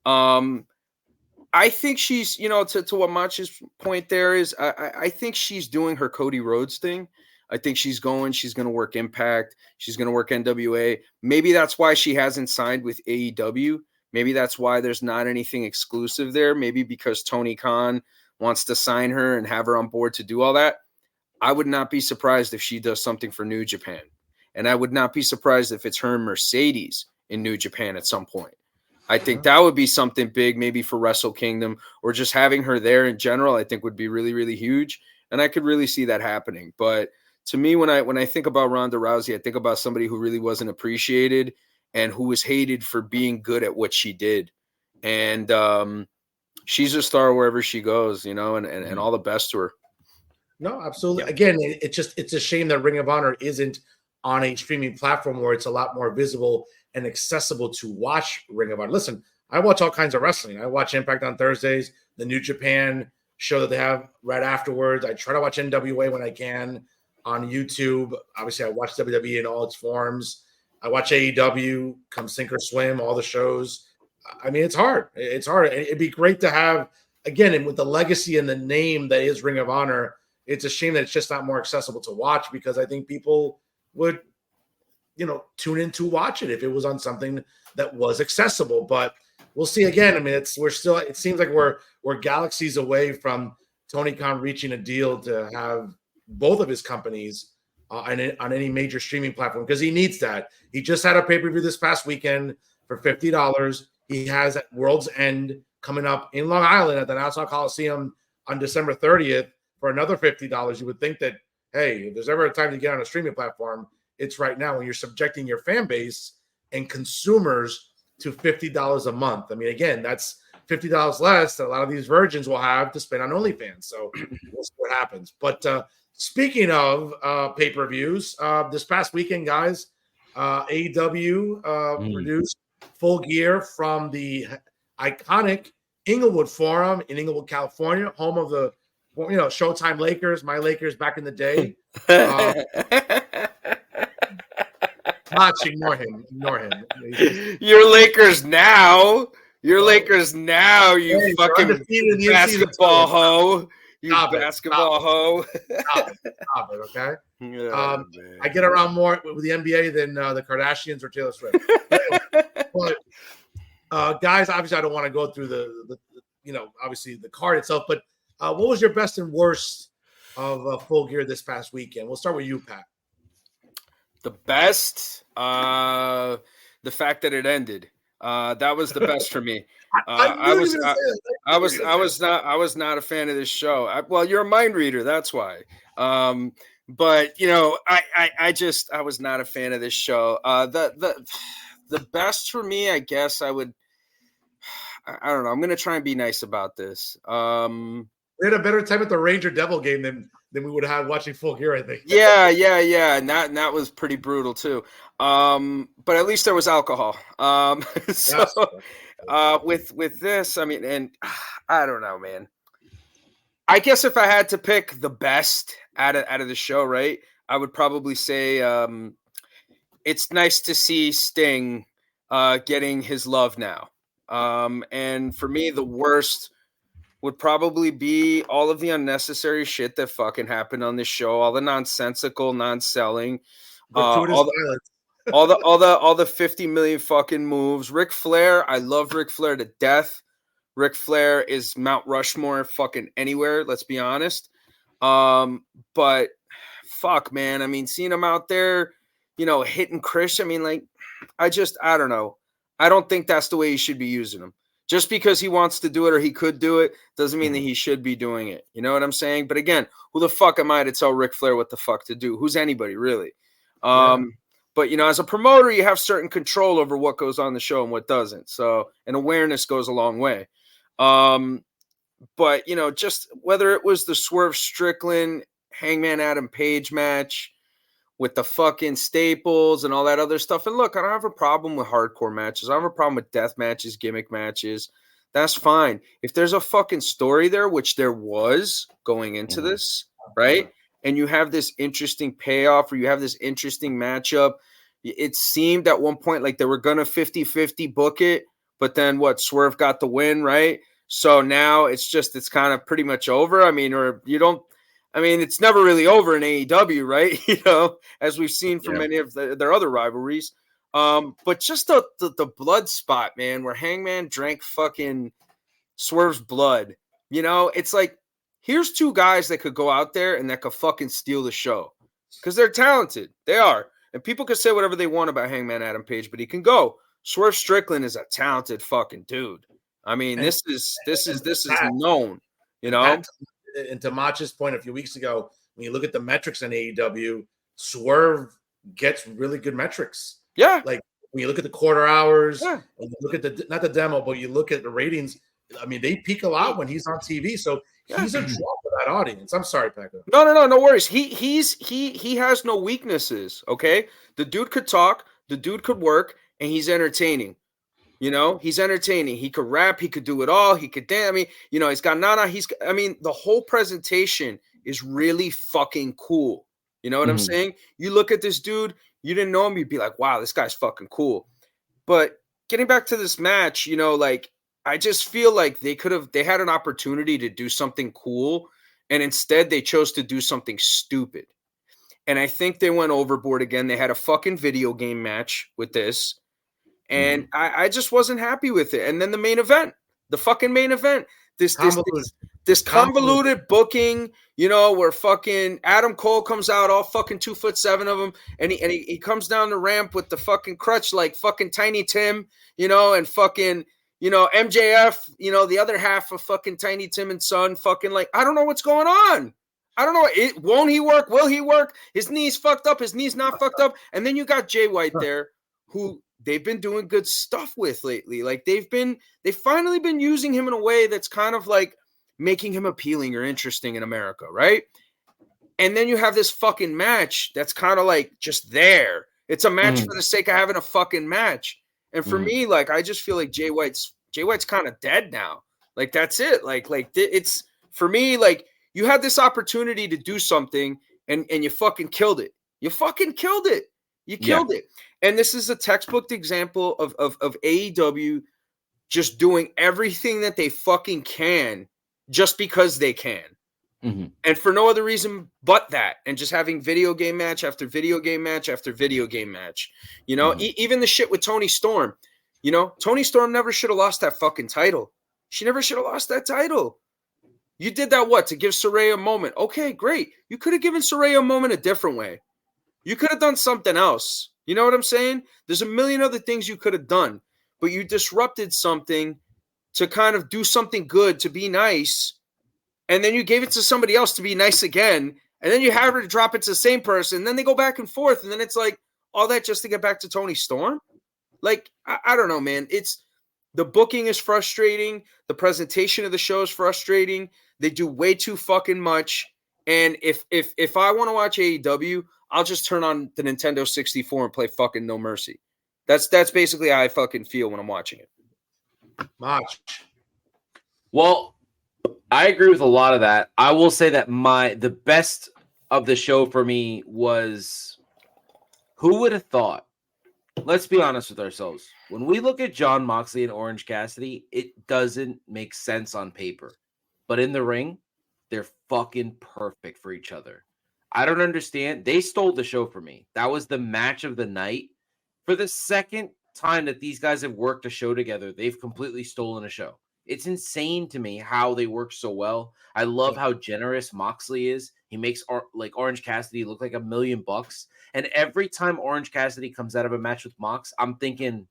I think she's, to what Macho's point there is, I think she's doing her Cody Rhodes thing. I think she's going to work Impact. She's going to work NWA. Maybe that's why she hasn't signed with AEW. Maybe that's why there's not anything exclusive there. Maybe because Tony Khan wants to sign her and have her on board to do all that. I would not be surprised if she does something for New Japan. And I would not be surprised if it's her and Mercedes in New Japan at some point. I think that would be something big, maybe for Wrestle Kingdom, or just having her there in general, I think would be really, really huge. And I could really see that happening. But to me, when I think about Ronda Rousey, I think about somebody who really wasn't appreciated and who was hated for being good at what she did. And she's a star wherever she goes, and all the best to her. No, absolutely. Yeah. Again, it's a shame that Ring of Honor isn't on a streaming platform where it's a lot more visible and accessible to watch Ring of Honor. Listen, I watch all kinds of wrestling. I watch Impact on Thursdays, the New Japan show that they have right afterwards. I try to watch NWA when I can on YouTube. Obviously, I watch WWE in all its forms. I watch AEW, come sink or swim, all the shows. I mean, it's hard. It's hard. It'd be great to have, again, and with the legacy and the name that is Ring of Honor, it's a shame that it's just not more accessible to watch, because I think people would tune in to watch it if it was on something that was accessible. But we'll see. Again, I mean, it seems like we're galaxies away from Tony Khan reaching a deal to have both of his companies on any major streaming platform, because he needs that. He just had a pay-per-view this past weekend for $50. He has World's End coming up in Long Island at the Nassau Coliseum on December 30th for another $50. You would think that, hey, if there's ever a time to get on a streaming platform, it's right now, when you're subjecting your fan base and consumers to $50 a month. I mean, again, that's $50 less that a lot of these virgins will have to spend on OnlyFans. So we'll see what happens. But speaking of pay-per-views, this past weekend, guys, AEW produced Full Gear from the iconic Inglewood Forum in Inglewood, California, home of the Showtime Lakers, my Lakers back in the day. Ignore him. Your Lakers now. Lakers now, you fucking basketball hoe. Basketball hoe. Stop it, okay? Yeah, I get around more with the NBA than the Kardashians or Taylor Swift. But guys, obviously I don't want to go through the obviously the card itself, but what was your best and worst of Full Gear this past weekend? We'll start with you, Pat. The best, the fact that it ended. That was the best for me. I was not a fan of this show. Well, you're a mind reader, that's why. But I was not a fan of this show. The best for me, I guess I don't know. I'm gonna try and be nice about this. We had a better time at the Ranger Devil game than we would have had watching Full Gear, I think. Yeah. And that was pretty brutal too. But at least there was alcohol. So with this, I mean, and I don't know, man. I guess if I had to pick the best out of the show, right, I would probably say it's nice to see Sting getting his love now. And for me, the worst would probably be all of the unnecessary shit that fucking happened on this show, all the nonsensical, non-selling, all the 50 million fucking moves. Ric Flair, I love Ric Flair to death. Ric Flair is Mount Rushmore fucking anywhere, let's be honest. But fuck, man. I mean, seeing him out there, hitting Chris, I mean, like, I don't know. I don't think that's the way you should be using him. Just because he wants to do it or he could do it doesn't mean that he should be doing it. You know what I'm saying? But again, who the fuck am I to tell Ric Flair what the fuck to do? Who's anybody, really? But, as a promoter, you have certain control over what goes on the show and what doesn't. So, and awareness goes a long way. But, just whether it was the Swerve Strickland, Hangman Adam Page match, with the fucking staples and all that other stuff. And look, I don't have a problem with hardcore matches. I don't have a problem with death matches, gimmick matches. That's fine. If there's a fucking story there, which there was going into this, right? And you have this interesting payoff, or you have this interesting matchup. It seemed at one point like they were going to 50-50 book it, but then Swerve got the win, right? So now it's kind of pretty much over. I mean, it's never really over in AEW, right? As we've seen from many of their other rivalries. But just the blood spot, man, where Hangman drank fucking Swerve's blood. It's like, here's two guys that could go out there and that could fucking steal the show. Because they're talented. They are. And people can say whatever they want about Hangman Adam Page, but he can go. Swerve Strickland is a talented fucking dude. I mean, this is known, And to Macho's point a few weeks ago, when you look at the metrics in AEW, Swerve gets really good metrics. Yeah. Like when you look at the quarter hours, and you look at not the demo, but you look at the ratings. I mean, they peak a lot when he's on TV. So he's a draw for that audience. I'm sorry, Paco. No worries. He has no weaknesses. Okay, the dude could talk, the dude could work, and he's entertaining. He's entertaining. He could rap. He could do it all. He could dance. I mean, he's got Nana. The whole presentation is really fucking cool. You know what I'm saying? You look at this dude, you didn't know him, you'd be like, wow, this guy's fucking cool. But getting back to this match, I just feel like they had an opportunity to do something cool, and instead they chose to do something stupid. And I think they went overboard again. They had a fucking video game match with this. And I just wasn't happy with it. And then the fucking main event, this convoluted booking, where fucking Adam Cole comes out all fucking 2'7" of him, and he comes down the ramp with the fucking crutch like fucking Tiny Tim, and fucking, MJF, the other half of fucking Tiny Tim and Son, fucking like, I don't know what's going on. I don't know. Won't he work? Will he work? His knee's fucked up. His knee's not fucked up. And then you got Jay White there, who they've been doing good stuff with lately. Like they've finally been using him in a way that's kind of like making him appealing or interesting in America, right? And then you have this fucking match that's kind of like just there. It's a match for the sake of having a fucking match. And for me, like, I just feel like Jay White's kind of dead now. Like that's it. Like it's for me, like you had this opportunity to do something and you fucking killed it. You fucking killed it. You killed it. And this is a textbook example of AEW just doing everything that they fucking can just because they can. And for no other reason but that. And just having video game match after video game match after video game match. Even the shit with Toni Storm. Toni Storm never should have lost that fucking title. She never should have lost that title. You did that to give Saraya a moment. Okay, great. You could have given Saraya a moment a different way. You could have done something else. You know what I'm saying? There's a million other things you could have done, but you disrupted something to kind of do something good, to be nice, and then you gave it to somebody else to be nice again, and then you have her to drop it to the same person, and then they go back and forth, and then it's like all that just to get back to Toni Storm? Like, I don't know, man. The booking is frustrating. The presentation of the show is frustrating. They do way too fucking much, and if I want to watch AEW, I'll just turn on the Nintendo 64 and play fucking No Mercy. That's basically how I fucking feel when I'm watching it. Mach. Well, I agree with a lot of that. I will say that the best of the show for me was, who would have thought? Let's be honest with ourselves. When we look at Jon Moxley and Orange Cassidy, it doesn't make sense on paper. But in the ring, they're fucking perfect for each other. I don't understand. They stole the show for me. That was the match of the night. For the second time that these guys have worked a show together, they've completely stolen a show. It's insane to me how they work so well. I love how generous Moxley is. He makes Orange Cassidy look like $1 million. And every time Orange Cassidy comes out of a match with Mox, I'm thinking,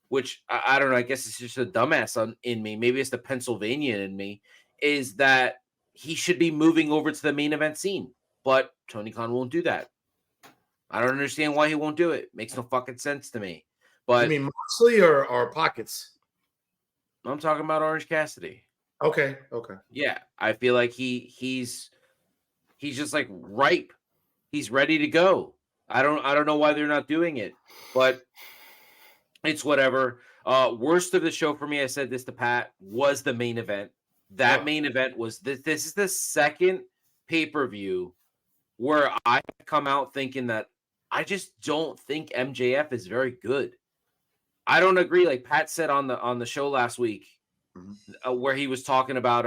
which I don't know, I guess it's just a dumbass in me. Maybe it's the Pennsylvania in me, is that he should be moving over to the main event scene. But Tony Khan won't do that. I don't understand why he won't do it. Makes no fucking sense to me. But I mean, Moxley or Pockets? I'm talking about Orange Cassidy. Okay. Yeah, I feel like he's just like ripe. He's ready to go. I don't know why they're not doing it, but it's whatever. Worst of the show for me, I said this to Pat, was the main event. That main event was this is the second pay-per-view where I come out thinking that I just don't think MJF is very good. I don't agree. Like Pat said on the show last week, where he was talking about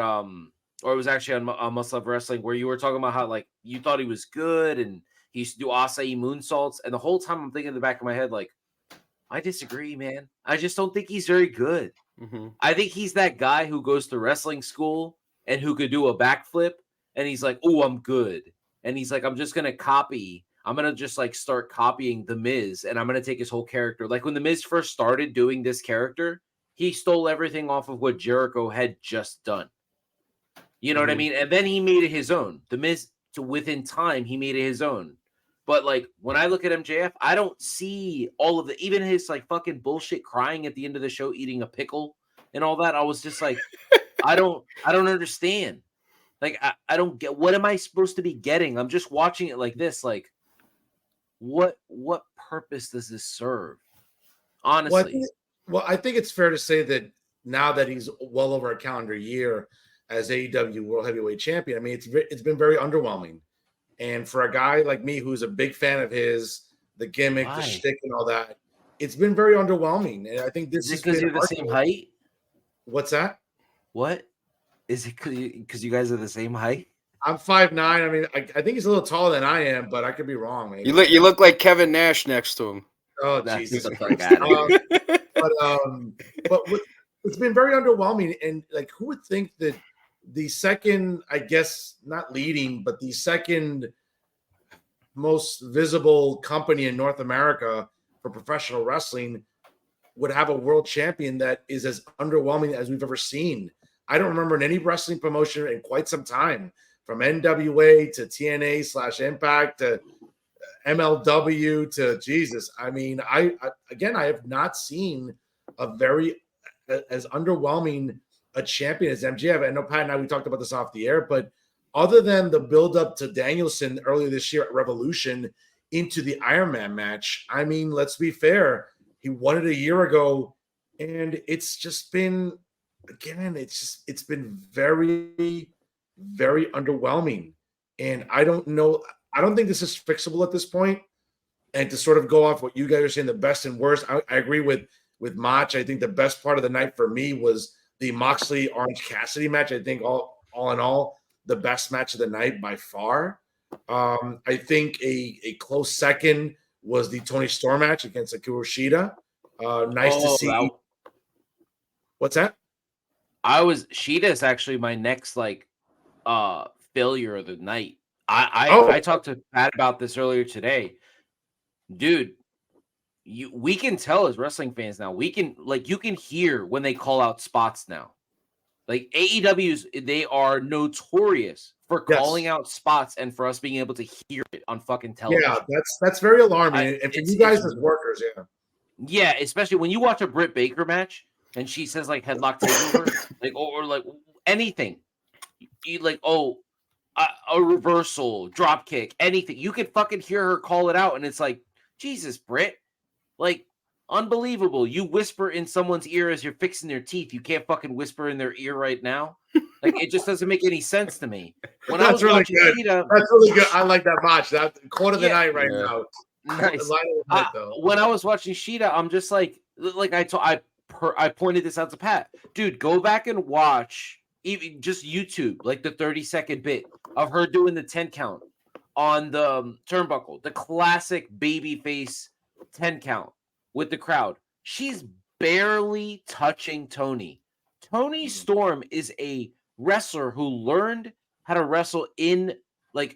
or it was actually on Must Love Wrestling, where you were talking about how like you thought he was good and he used to do acai moonsaults, and the whole time I'm thinking in the back of my head like, I disagree, man. I just don't think he's very good. Mm-hmm. I think he's that guy who goes to wrestling school and who could do a backflip, and he's like, oh, I'm good. And he's like, I'm just going to just like start copying The Miz, and I'm going to take his whole character. Like when The Miz first started doing this character, he stole everything off of what Jericho had just done. You know what I mean? And then he made it his own. The Miz, within time, he made it his own. But like when I look at MJF, I don't see all of even his like fucking bullshit crying at the end of the show, eating a pickle and all that. I was just like, I don't understand. Like I don't get, what am I supposed to be getting? I'm just watching it like this. Like what purpose does this serve? Honestly. Well, I think it's fair to say that now that he's well over a calendar year as AEW World Heavyweight Champion, I mean, it's been very underwhelming. And for a guy like me, who's a big fan of his, the gimmick, the shtick, and all that, it's been very underwhelming. And I think this is because you're the same height. What's that? What is it? Because you guys are the same height. I'm 5'9". I mean, I think he's a little taller than I am, but I could be wrong, man. You look like Kevin Nash next to him. Oh, Jesus! But it's been very underwhelming, and like, who would think that the second, I guess, not leading, but the second most visible company in North America for professional wrestling would have a world champion that is as underwhelming as we've ever seen. I don't remember in any wrestling promotion in quite some time, from NWA to TNA/Impact to MLW to Jesus. I mean, I have not seen a very as underwhelming a champion as MJF. I know Pat and I, we talked about this off the air, but other than the build-up to Danielson earlier this year at Revolution into the Iron Man match, I mean, let's be fair. He won it a year ago, and it's just been, again, it's been very, very underwhelming. And I don't know. I don't think this is fixable at this point. And to sort of go off what you guys are saying, the best and worst, I agree with Mach. I think the best part of the night for me was the Moxley Orange Cassidy match. I think all in all, the best match of the night by far. I think a close second was the Tony Storm match against Akira Shida. Nice to see. Wow. What's that? Shida is actually my next failure of the night. I talked to Pat about this earlier today. Dude, we can tell as wrestling fans now. We can you can hear when they call out spots now. Like AEW's, they are notorious for calling out spots and for us being able to hear it on fucking television. Yeah, that's very alarming. And for you guys as workers, yeah, especially when you watch a Britt Baker match and she says like headlock takeover, or anything, you a reversal, drop kick, anything. You can fucking hear her call it out, and it's like, Jesus, Britt, unbelievable. You whisper in someone's ear as you're fixing their teeth. You can't fucking whisper in their ear right now. It just doesn't make any sense to me. When that's I was really watching good. Shida, that's really good. I like that match. That quote of the night right now. Nice. When I was watching Shida, I'm just I pointed this out to Pat. Dude, go back and watch even just YouTube, the 30-second bit of her doing the 10 count on the turnbuckle, the classic babyface 10 count with the crowd. She's barely touching Tony. Tony Storm is a wrestler who learned how to wrestle in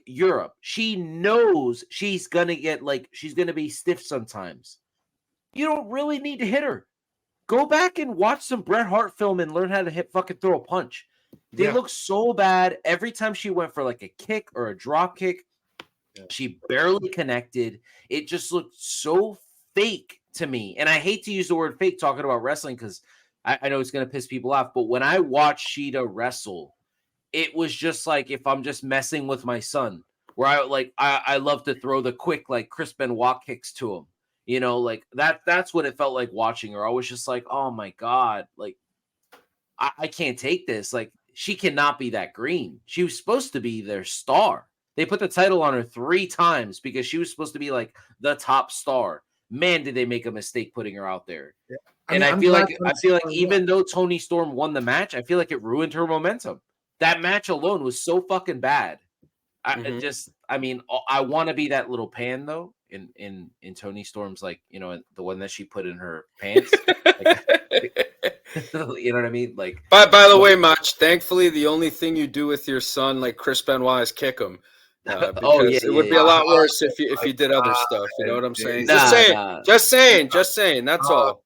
Europe. She knows she's gonna get she's gonna be stiff sometimes. You don't really need to hit her. Go back and watch some Bret Hart film and learn how to throw a punch. They look so bad every time she went for a kick or a drop kick. Yeah. She barely connected. It just looked so fake to me. And I hate to use the word fake talking about wrestling because I know it's going to piss people off. But when I watched Shida wrestle, it was just like if I'm just messing with my son. where I love to throw the quick like Chris Benoit kicks to him. You know, like that's what it felt like watching her. I was just like, oh my God, like I can't take this. Like, she cannot be that green. She was supposed to be their star. They put the title on her 3 times because she was supposed to be like the top star. Man, did they make a mistake putting her out there. Yeah. I feel like even though Toni Storm won the match, I feel like it ruined her momentum. That match alone was so fucking bad. I want to be that little pan though in Toni Storm's, like, you know, the one that she put in her pants. You know what I mean? Like, by the way, Mach, thankfully the only thing you do with your son, like Chris Benoit, is kick him. Because it would be a lot worse if you did other stuff. You know what I'm saying? Just saying. That's all.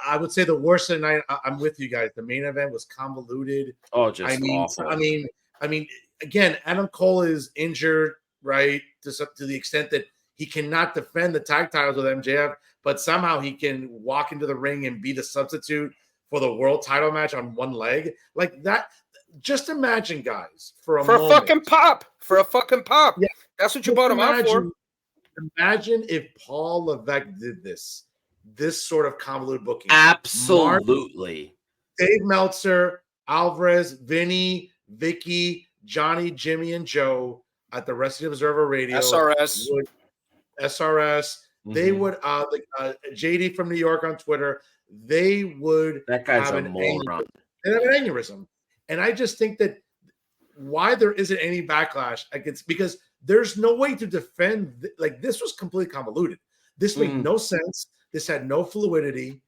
I would say the worst of the night. I'm with you guys. The main event was convoluted. Oh, just awful. I mean, again, Adam Cole is injured, right? To the extent that he cannot defend the tag titles with MJF, but somehow he can walk into the ring and be the substitute for the world title match on one leg, like that. Just imagine, guys, for a fucking pop. Yeah, that's what you bought him out for. Imagine if Paul Levesque did this sort of convoluted booking. Absolutely. Dave Meltzer, Alvarez, Vinny, Vicky, Johnny, Jimmy, and Joe at the Wrestling Observer Radio. SRS. They would, JD from New York on Twitter, they would that guy's have a an moron. They have an aneurysm. And I just think that why there isn't any backlash against, because there's no way to defend. Like, this was completely convoluted. This made no sense. This had no fluidity.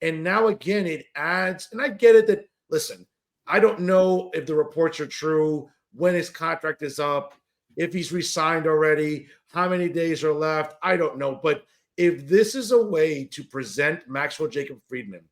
And now again, it adds, and I get it that, listen, I don't know if the reports are true, when his contract is up, if he's re-signed already, how many days are left. I don't know. But if this is a way to present Maxwell Jacob Friedman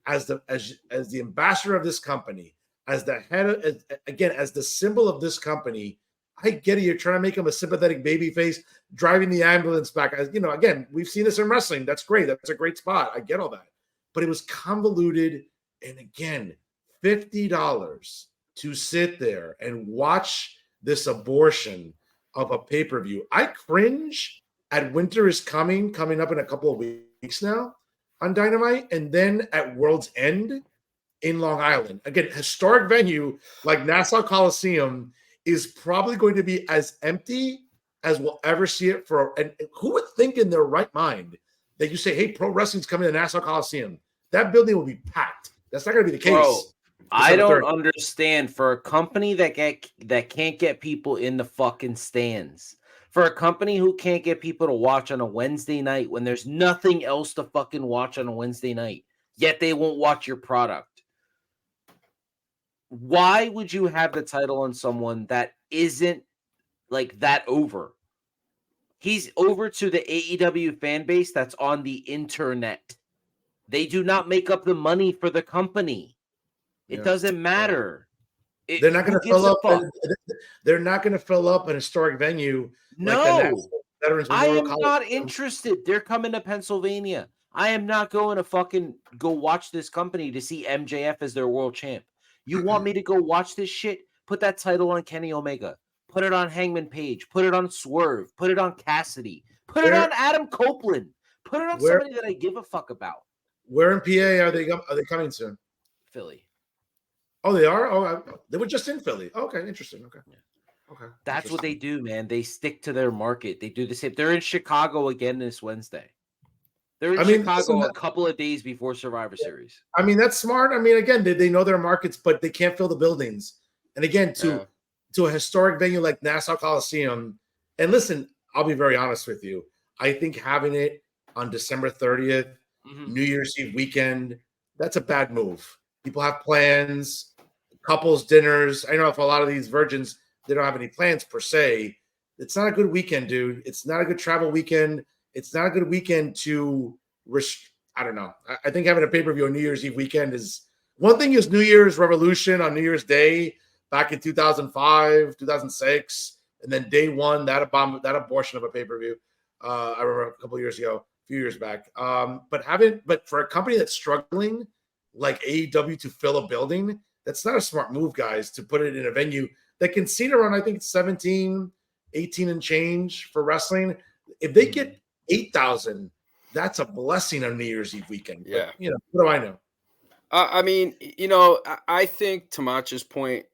as the ambassador of this company, as the head of, again, as the symbol of this company, I get it. You're trying to make him a sympathetic baby face, driving the ambulance back. As you know, again, we've seen this in wrestling. That's great. That's a great spot. I get all that. But it was convoluted. And again, $50 to sit there and watch this abortion of a pay-per-view. I cringe at Winter is coming up in a couple of weeks now on Dynamite, and then at World's End in Long Island. Again, historic venue like Nassau Coliseum is probably going to be as empty as we'll ever see it and who would think in their right mind that you say, hey, pro wrestling's coming to Nassau Coliseum? That building will be packed. That's not going to be the case. Bro, I don't understand, for a company that can't get people in the fucking stands, for a company who can't get people to watch on a Wednesday night when there's nothing else to fucking watch on a Wednesday night, yet they won't watch your product. Why would you have the title on someone that isn't like that over? He's over to the AEW fan base that's on the internet. They do not make up the money for the company. It doesn't matter. They're not going to fill up. They're not going to fill up an historic venue. No, like I am not interested. They're coming to Pennsylvania. I am not going to fucking go watch this company to see MJF as their world champ. You want me to go watch this shit? Put that title on Kenny Omega. Put it on Hangman Page. Put it on Swerve. Put it on Cassidy. Put it on Adam Copeland. Put it on somebody that I give a fuck about. Where in PA are they coming soon? Philly. Oh, they are? Oh, they were just in Philly. Okay, interesting. Okay. Yeah. Okay. That's what they do, man. They stick to their market. They do the same. They're in Chicago again this Wednesday. They're in Chicago a couple of days before Survivor Series. I mean, that's smart. I mean, again, they know their markets, but they can't fill the buildings. And again, to a historic venue like Nassau Coliseum, and listen, I'll be very honest with you. I think having it on December 30th, New Year's Eve weekend, that's a bad move. People have plans, couples dinners. I know if a lot of these virgins, they don't have any plans per se. It's not a good weekend, dude. It's not a good travel weekend. It's not a good weekend to I don't know. I think having a pay-per-view on New Year's Eve weekend is one thing. Is New Year's Revolution on New Year's Day back in 2005, 2006, and then day one, that abortion of a pay-per-view. I remember a couple of years ago, a few years back. But for a company that's struggling like AEW to fill a building, that's not a smart move, guys, to put it in a venue that can seat around, I think, 17, 18 and change for wrestling. If they get 8,000, that's a blessing on New Year's Eve weekend. Yeah. But, what do I know? I mean, I think to Macho's point,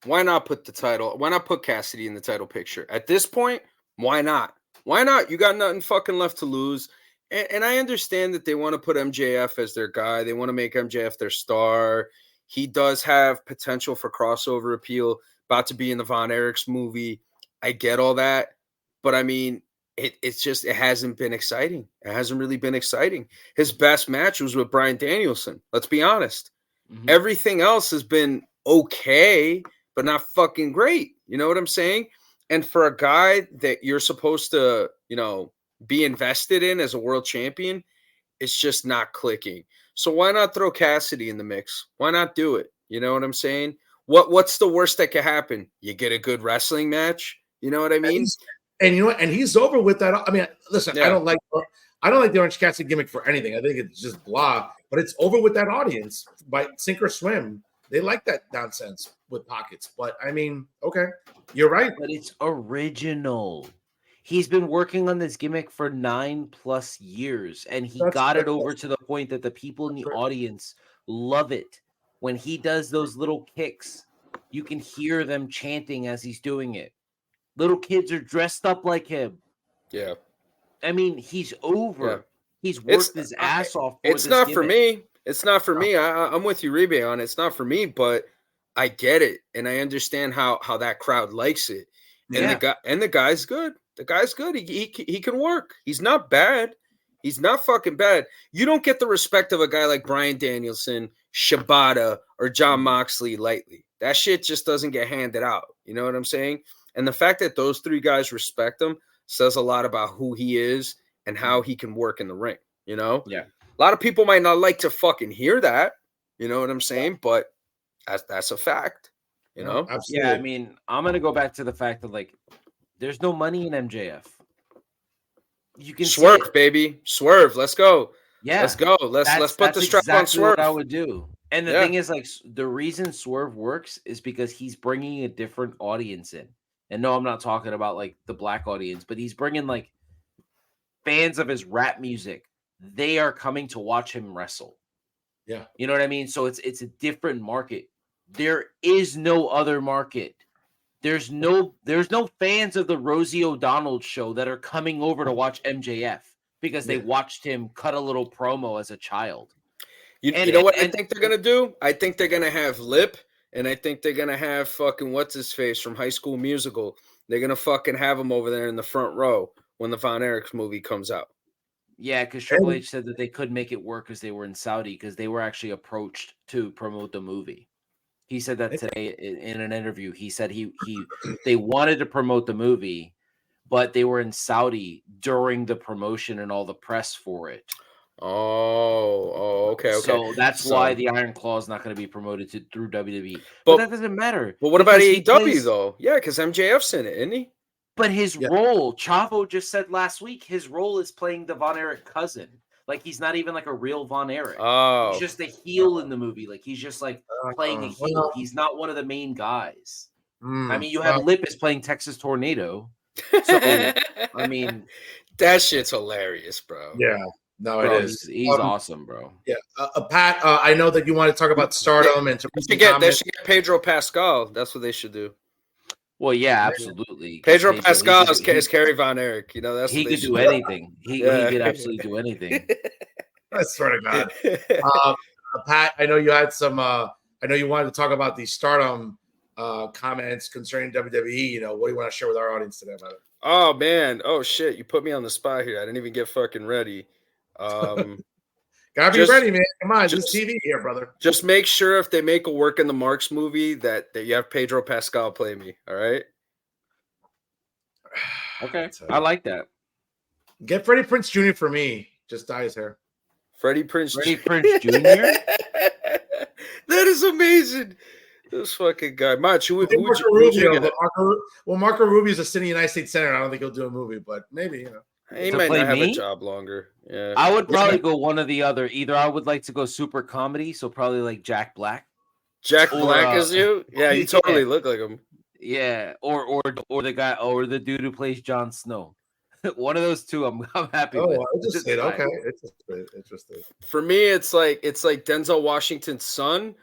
why not put the title? Why not put Cassidy in the title picture? At this point, why not? Why not? You got nothing fucking left to lose. And I understand that they want to put MJF as their guy. They want to make MJF their star. He does have potential for crossover appeal, about to be in the Von Erichs movie. I get all that. But I mean, it hasn't been exciting. It hasn't really been exciting. His best match was with Bryan Danielson. Let's be honest. Mm-hmm. Everything else has been okay, but not fucking great. You know what I'm saying? And for a guy that you're supposed to, be invested in as a world champion, it's just not clicking. So why not throw Cassidy in the mix? Why not do it? You know what I'm saying? What's the worst that could happen? You get a good wrestling match. You know what I mean? And you know what? And he's over with that. I mean, listen, Yeah. I don't like the Orange Cassidy gimmick for anything. I think it's just blah. But it's over with that audience by sink or swim. They like that nonsense with pockets. But I mean, okay, you're right. But it's original. He's been working on this gimmick for 9+ years, and he got it over to the point that the people in the audience love it. When he does those little kicks, you can hear them chanting as he's doing it. Little kids are dressed up like him. Yeah. I mean, he's over. Yeah. He's worked his ass off. It's not for me. It's not for me. I'm with you, Uribe, on it. It's not for me, but I get it, and I understand how that crowd likes it. And the guy's good. The guy's good. He can work. He's not bad. He's not fucking bad. You don't get the respect of a guy like Bryan Danielson, Shibata, or Jon Moxley lightly. That shit just doesn't get handed out. You know what I'm saying? And the fact that those three guys respect him says a lot about who he is and how he can work in the ring. You know? Yeah. A lot of people might not like to fucking hear that. You know what I'm saying? But that's a fact. You know? Absolutely. Yeah, I mean, I'm gonna go back to the fact that there's no money in MJF. You can Swerve, baby. Swerve. Let's go. Yeah. Let's go. Let's put the strap on Swerve. What I would do. And the thing is, the reason Swerve works is because he's bringing a different audience in. And no, I'm not talking about the black audience, but he's bringing fans of his rap music. They are coming to watch him wrestle. Yeah. You know what I mean? So it's a different market. There is no other market. There's no fans of the Rosie O'Donnell show that are coming over to watch MJF because they watched him cut a little promo as a child. You know what I think they're going to do? I think they're going to have Lip, and I think they're going to have fucking what's-his-face from High School Musical. They're going to fucking have him over there in the front row when the Von Erichs movie comes out. Yeah, because Triple H said that they could make it work because they were in Saudi because they were actually approached to promote the movie. He said that today in an interview. He said they wanted to promote the movie, but they were in Saudi during the promotion and all the press for it. Okay. So that's why the Iron Claw is not going to be promoted through WWE. But that doesn't matter. But what about AEW though? Yeah, because MJF's in it, isn't he? But his role, Chavo just said last week, his role is playing the Von Erich cousin. He's not even a real Von Erich. Oh. He's just a heel in the movie. He's just playing a heel. He's not one of the main guys. I mean, you have Lip is playing Texas Tornado. So, I mean, that shit's hilarious, bro. Yeah. No, bro, it is. He's awesome, bro. Yeah. Pat, I know that you want to talk about Stardom and they should get Pedro Pascal. That's what they should do. Well, yeah, absolutely. Pedro Pascal is Kerry Von Erich. You know, he could do anything. He could absolutely do anything. I swear to God. Pat, I know you had some. I know you wanted to talk about the Stardom comments concerning WWE. What do you want to share with our audience today about it? Oh man! Oh shit! You put me on the spot here. I didn't even get fucking ready. Gotta be ready, man. Come on, just TV here, brother. Just make sure if they make a Work in the Marks movie that you have Pedro Pascal play me. All right. Okay, I like that. Get Freddie Prinze Jr. for me. Just dye his hair. Freddie Prinze Jr. That is amazing. This fucking guy. Macho, Marco Rubio's a sitting United States Senator. I don't think he'll do a movie, but maybe, He might not have a job longer. Yeah. I would probably go one or the other. Either I would like to go super comedy, so probably Jack Black. Jack Black is you? Yeah, you totally look like him. Yeah, or the guy or the dude who plays Jon Snow. One of those two, I'm happy with. I just It's said fine. okay. Interesting. For me, it's like Denzel Washington's son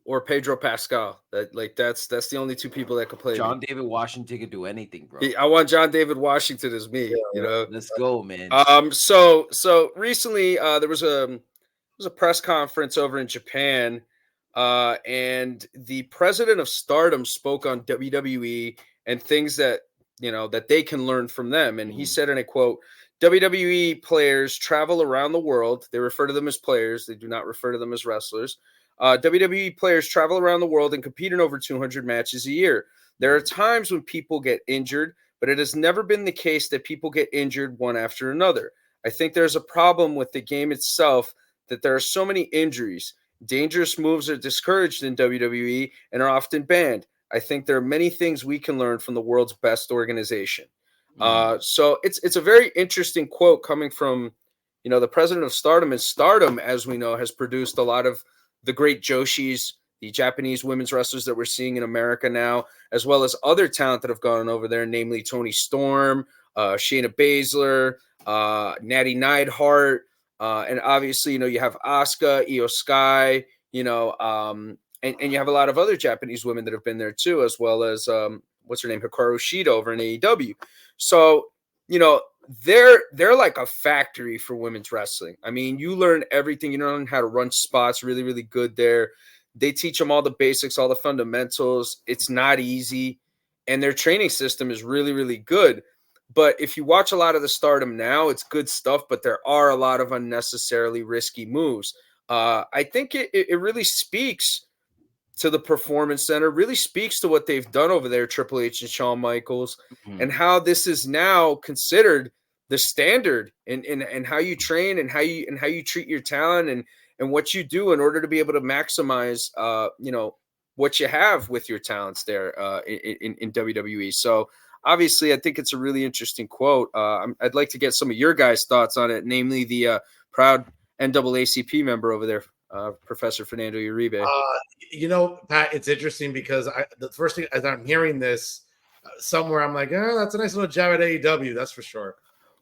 or Pedro Pascal. That's the only two people that could play John me. David Washington could do anything, bro. I want John David Washington as me. You know. Let's go, man. So recently there was a press conference over in Japan, and the president of Stardom spoke on WWE and things that that they can learn from them. And he said in a quote, WWE players travel around the world. They refer to them as players. They do not refer to them as wrestlers. WWE players travel around the world and compete in over 200 matches a year. There are times when people get injured, but it has never been the case that people get injured one after another. I think there's a problem with the game itself that there are so many injuries. Dangerous moves are discouraged in WWE and are often banned. I think there are many things we can learn from the world's best organization. So it's a very interesting quote coming from, the president of Stardom. And Stardom, as we know, has produced a lot of the great Joshis, the Japanese women's wrestlers that we're seeing in America now, as well as other talent that have gone over there, namely Toni Storm, Shayna Baszler, Natty Neidhart, and obviously, you have Asuka, Io Sky, and you have a lot of other Japanese women that have been there too, as well as what's her name, Hikaru Shida over in AEW. So, they're like a factory for women's wrestling. I mean, you learn everything. You learn how to run spots really, really good there. They teach them all the basics, all the fundamentals. It's not easy, and their training system is really, really good. But if you watch a lot of the Stardom now, it's good stuff, but there are a lot of unnecessarily risky moves. I think it really speaks to the Performance Center, really speaks to what they've done over there, Triple H and Shawn Michaels, and how this is now considered the standard and how you train and how you treat your talent and what you do in order to be able to maximize, what you have with your talents there in WWE. So obviously, I think it's a really interesting quote. I'd like to get some of your guys' thoughts on it, namely the proud NAACP member over there, Professor Fernando Uribe. Pat, it's interesting because the first thing as I'm hearing this somewhere, I'm like, that's a nice little jab at AEW, that's for sure.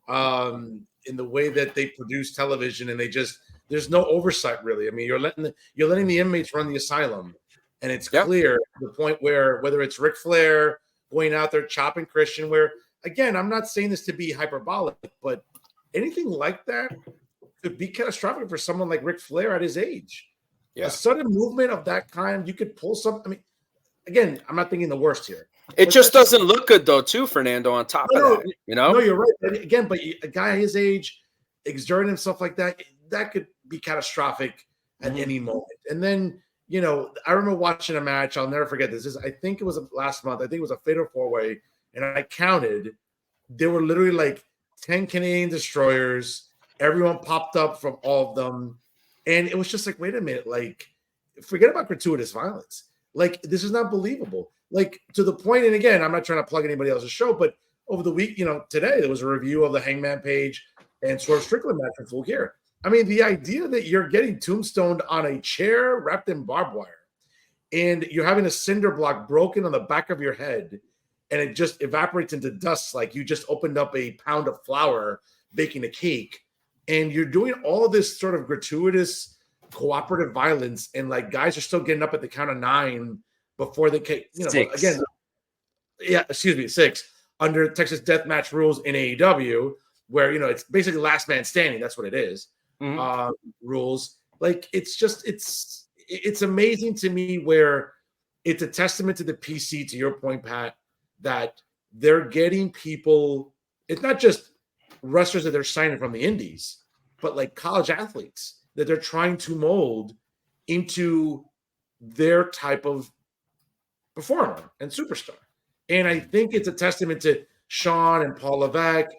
In the way that they produce television, and there's no oversight really. I mean, you're letting the inmates run the asylum, and it's clear to the point where whether it's Ric Flair going out there chopping Christian, where again, I'm not saying this to be hyperbolic, but anything like that could be catastrophic for someone like Ric Flair at his age. A sudden movement of that kind, you could pull something. I mean, again, I'm not thinking the worst here. It just doesn't look good though, too, Fernando, on top of that. No, you're right. Again, but a guy his age exerting himself like that could be catastrophic at any moment. And then, I remember watching a match. I'll never forget this. I think it was last month. I think it was a fatal 4-way. And I counted. There were literally like 10 Canadian destroyers. Everyone popped up from all of them. And it was just like, wait a minute. Like, forget about gratuitous violence. Like, this is not believable. Like, to the point, and again, I'm not trying to plug anybody else's show, but over the week, today, there was a review of the Hangman Page and Swerve Strickland match in Full Gear. I mean, the idea that you're getting tombstoned on a chair wrapped in barbed wire and you're having a cinder block broken on the back of your head and it just evaporates into dust like you just opened up a pound of flour baking a cake, and you're doing all this sort of gratuitous cooperative violence, and like guys are still getting up at the count of 9 before they can, 6. Again, 6 under Texas Deathmatch rules in AEW, where it's basically last man standing. That's what it is. Rules. Like, it's amazing to me where it's a testament to the PC, to your point, Pat, that they're getting people. It's not just wrestlers that they're signing from the indies, but like college athletes that they're trying to mold into their type of performer and superstar. And I think it's a testament to Sean and Paul Levesque,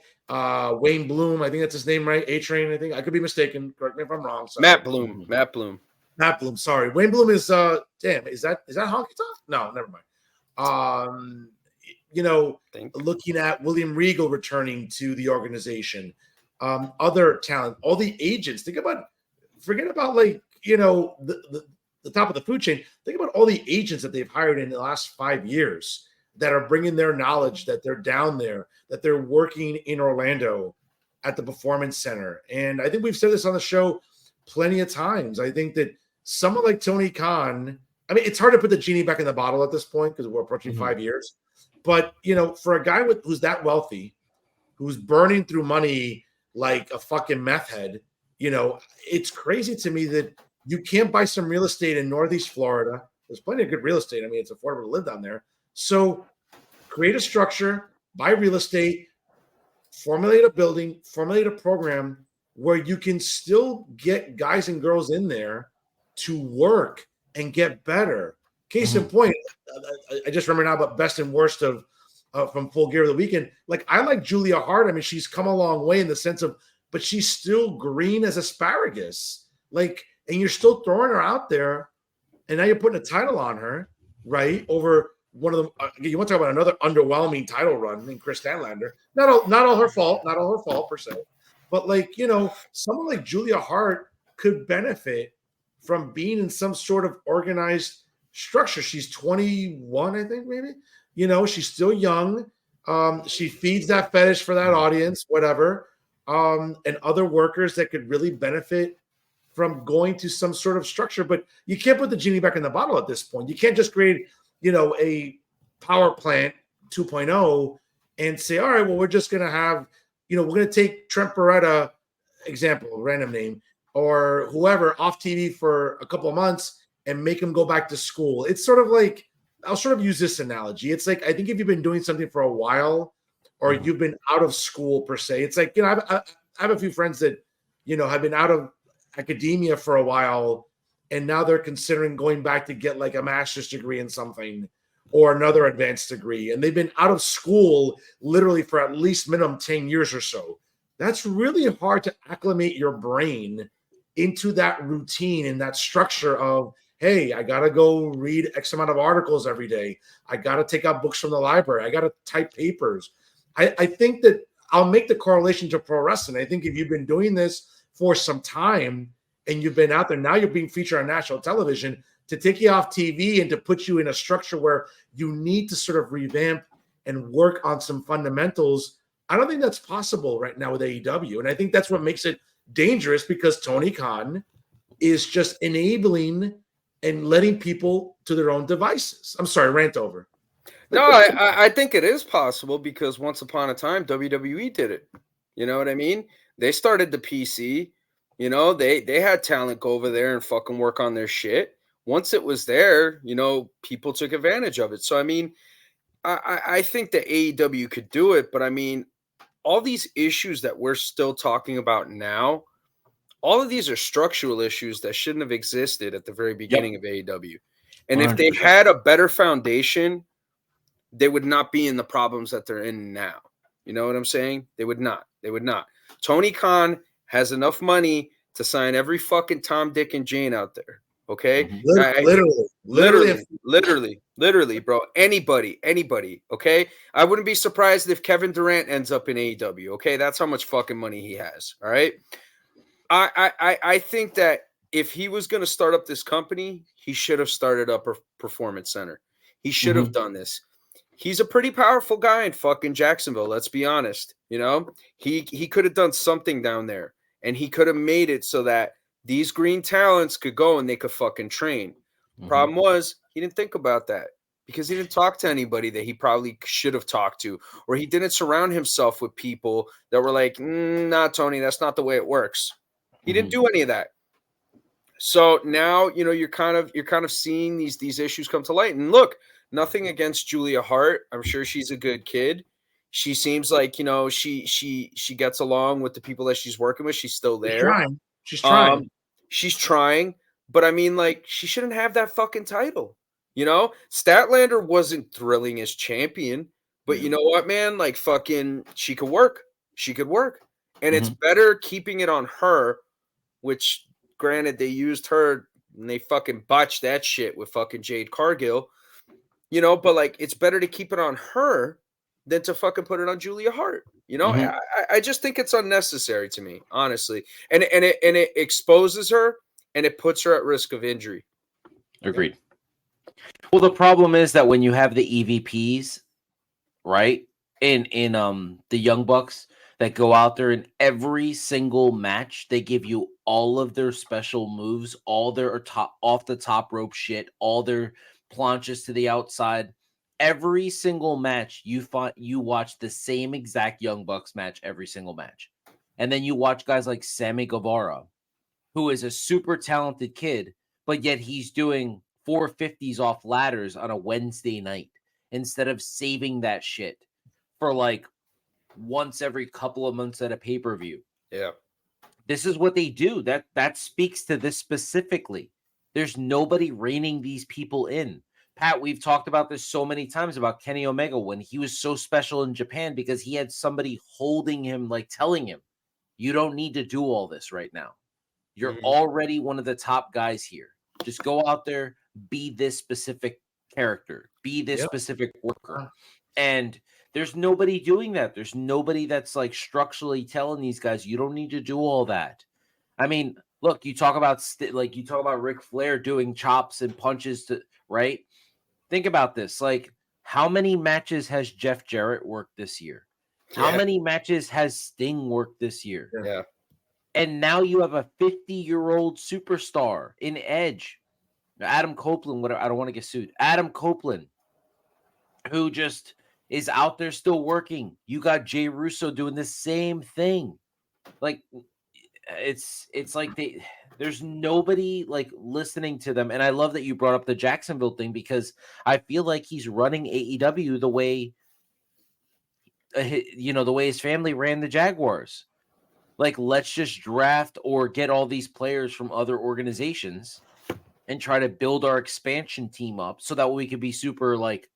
Wayne Bloom. I think that's his name, right? A-Train, I think. I could be mistaken. Correct me if I'm wrong. Sorry. Matt Bloom. Sorry. Wayne Bloom is is that Honky Tonk? No, never mind. Looking at William Regal returning to the organization, other talent, all the agents. Forget about like, the top of the food chain. Think about all the agents that they've hired in the last 5 years that are bringing their knowledge, that they're down there, that they're working in Orlando at the Performance Center. And I think we've said this on the show plenty of times. I think that someone like Tony Khan, I mean, it's hard to put the genie back in the bottle at this point because we're approaching 5 years. But, for a guy who's that wealthy, who's burning through money like a fucking meth head, it's crazy to me that you can't buy some real estate in Northeast Florida. There's plenty of good real estate. I mean, it's affordable to live down there. So create a structure, buy real estate, formulate a building, formulate a program where you can still get guys and girls in there to work and get better. Case in point, I just remember now about best and worst of from Full Gear of the Weekend. Like, I like Julia Hart. I mean, she's come a long way in the sense of, but she's still green as asparagus. Like, and you're still throwing her out there, and now you're putting a title on her, right? Over one of them. You want to talk about another underwhelming title run in Chris Stanlander. Not all her fault, per se. But someone like Julia Hart could benefit from being in some sort of organized structure. She's 21, I think, maybe. She's still young. She feeds that fetish for that audience, whatever. And other workers that could really benefit from going to some sort of structure. But you can't put the genie back in the bottle at this point. You can't just create, a power plant 2.0 and say, all right, well, we're just going to have, we're going to take Trent Beretta, example, random name, or whoever off TV for a couple of months and make him go back to school. It's sort of like, I'll sort of use this analogy. It's like, I think if you've been doing something for a while, or you've been out of school per se, it's like, I have a few friends that, have been out of academia for a while, and now they're considering going back to get like a master's degree in something or another advanced degree. And they've been out of school literally for at least minimum 10 years or so. That's really hard to acclimate your brain into that routine and that structure of, hey, I got to go read X amount of articles every day. I got to take out books from the library. I got to type papers. I think that I'll make the correlation to pro wrestling. I think if you've been doing this for some time and you've been out there, now you're being featured on national television, to take you off TV and to put you in a structure where you need to sort of revamp and work on some fundamentals. I don't think that's possible right now with AEW. And I think that's what makes it dangerous, because Tony Khan is just enabling and letting people to their own devices. I'm sorry, rant over. No, I think it is possible, because once upon a time, WWE did it. You know what I mean? They started the PC. They had talent go over there and fucking work on their shit. Once it was there, people took advantage of it. So, I mean, I think that AEW could do it. But, I mean, all these issues that we're still talking about now, all of these are structural issues that shouldn't have existed at the very beginning of AEW. And 100%. If they had a better foundation, they would not be in the problems that they're in now. You know what I'm saying? They would not. Tony Khan has enough money to sign every fucking Tom, Dick, and Jane out there. Okay? Literally, bro. Anybody. Okay? I wouldn't be surprised if Kevin Durant ends up in AEW. Okay? That's how much fucking money he has. All right? I think that if he was going to start up this company, he should have started up a performance center. He should have done this. He's a pretty powerful guy in fucking Jacksonville. Let's be honest. He could have done something down there, and he could have made it so that these green talents could go and they could fucking train. Problem was, he didn't think about that, because he didn't talk to anybody that he probably should have talked to, or he didn't surround himself with people that were like, nah, Tony, that's not the way it works. He didn't do any of that. So now, you're kind of seeing these issues come to light. And look, nothing against Julia Hart. I'm sure she's a good kid. She seems like, she gets along with the people that she's working with. She's still there. She's trying. But I mean, like, she shouldn't have that fucking title. Statlander wasn't thrilling as champion, but you know what, man? Like, fucking, she could work. And it's better keeping it on her, which, granted, they used her and they fucking botched that shit with fucking Jade Cargill. But like, it's better to keep it on her than to fucking put it on Julia Hart. I just think it's unnecessary to me, honestly. And it exposes her and it puts her at risk of injury. Agreed. Well, the problem is that when you have the EVPs, right? In the Young Bucks that go out there in every single match, they give you all of their special moves, all their off the top rope shit, all their planches to the outside. Every single match you watch the same exact Young Bucks match every single match. And then you watch guys like Sammy Guevara, who is a super talented kid, but yet he's doing 450s off ladders on a Wednesday night instead of saving that shit for like once every couple of months at a pay-per-view. Yeah. This is what they do. That speaks to this specifically. There's nobody reining these people in. Pat, we've talked about this so many times about Kenny Omega when he was so special in Japan because he had somebody holding him, like telling him, you don't need to do all this right now. You're already one of the top guys here. Just go out there, be this specific character, be this specific worker. And there's nobody doing that. There's nobody that's like structurally telling these guys, you don't need to do all that. I mean, look, you talk about Ric Flair doing chops and punches to right. Think about this. Like, how many matches has Jeff Jarrett worked this year? How many matches has Sting worked this year? Yeah. And now you have a 50-year-old superstar in Edge. Adam Copeland, whatever, I don't want to get sued. Adam Copeland, who just is out there still working. You got Jay Russo doing the same thing. Like, it's like there's nobody like listening to them. And I love that you brought up the Jacksonville thing because I feel like he's running AEW the way, the way his family ran the Jaguars. Like, let's just draft or get all these players from other organizations and try to build our expansion team up so that we could be super like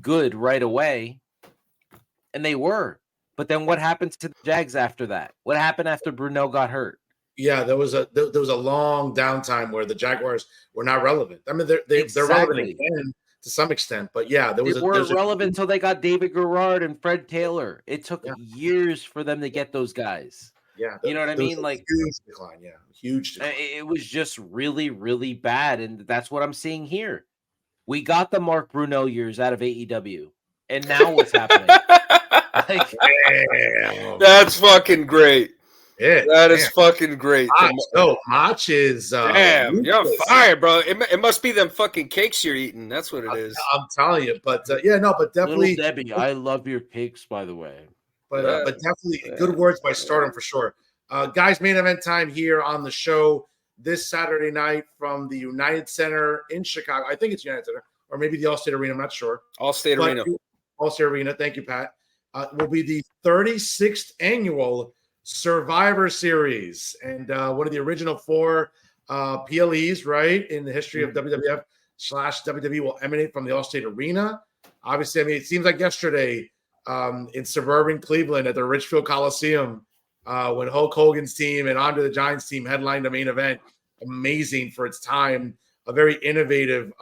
good right away. And they were. But then what happened to the Jags after that? What happened after Brunel got hurt? Yeah, there was a long downtime where the Jaguars were not relevant. I mean, they're relevant again to some extent, but yeah, they weren't relevant until they got David Garrard and Fred Taylor. It took years for them to get those guys. Yeah, you know what I mean? Like huge decline. Yeah, huge decline. It was just really, really bad, and that's what I'm seeing here. We got the Mark Brunel years out of AEW, and now what's happening? Like, that's fucking great. Yeah, that is fucking great. Mach is damn, you're on fire, bro. It must be them fucking cakes you're eating. That's what it is. I'm telling you, but but definitely, Little Debbie. I love your cakes, by the way. But definitely good words by Stardom for sure. Guys, main event time here on the show this Saturday night from the United Center in Chicago. I think it's United Center or maybe the Allstate Arena. I'm not sure. Allstate Arena. Allstate Arena. Thank you, Pat. Will be the 36th annual Survivor Series and one of the original 4 PLEs, right, in the history of WWF/WWE will emanate from the Allstate Arena. Obviously, I mean, it seems like yesterday in suburban Cleveland at the Richfield Coliseum when Hulk Hogan's team and Andre the Giant's team headlined the main event. Amazing for its time, a very innovative,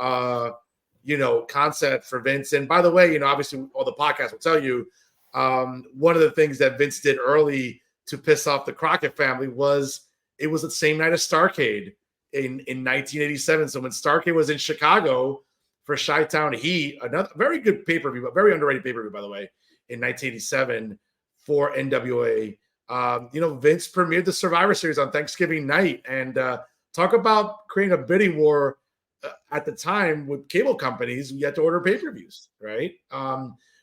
concept for Vince. And by the way, obviously all the podcasts will tell you one of the things that Vince did early to piss off the Crockett family was it was the same night as Starrcade in 1987. So when Starrcade was in Chicago for Chi-Town Heat, another very good pay-per-view, but very underrated pay-per-view, by the way, in 1987 for NWA. Vince premiered the Survivor Series on Thanksgiving night, and talk about creating a bidding war at the time with cable companies. You had to order pay-per-views, right?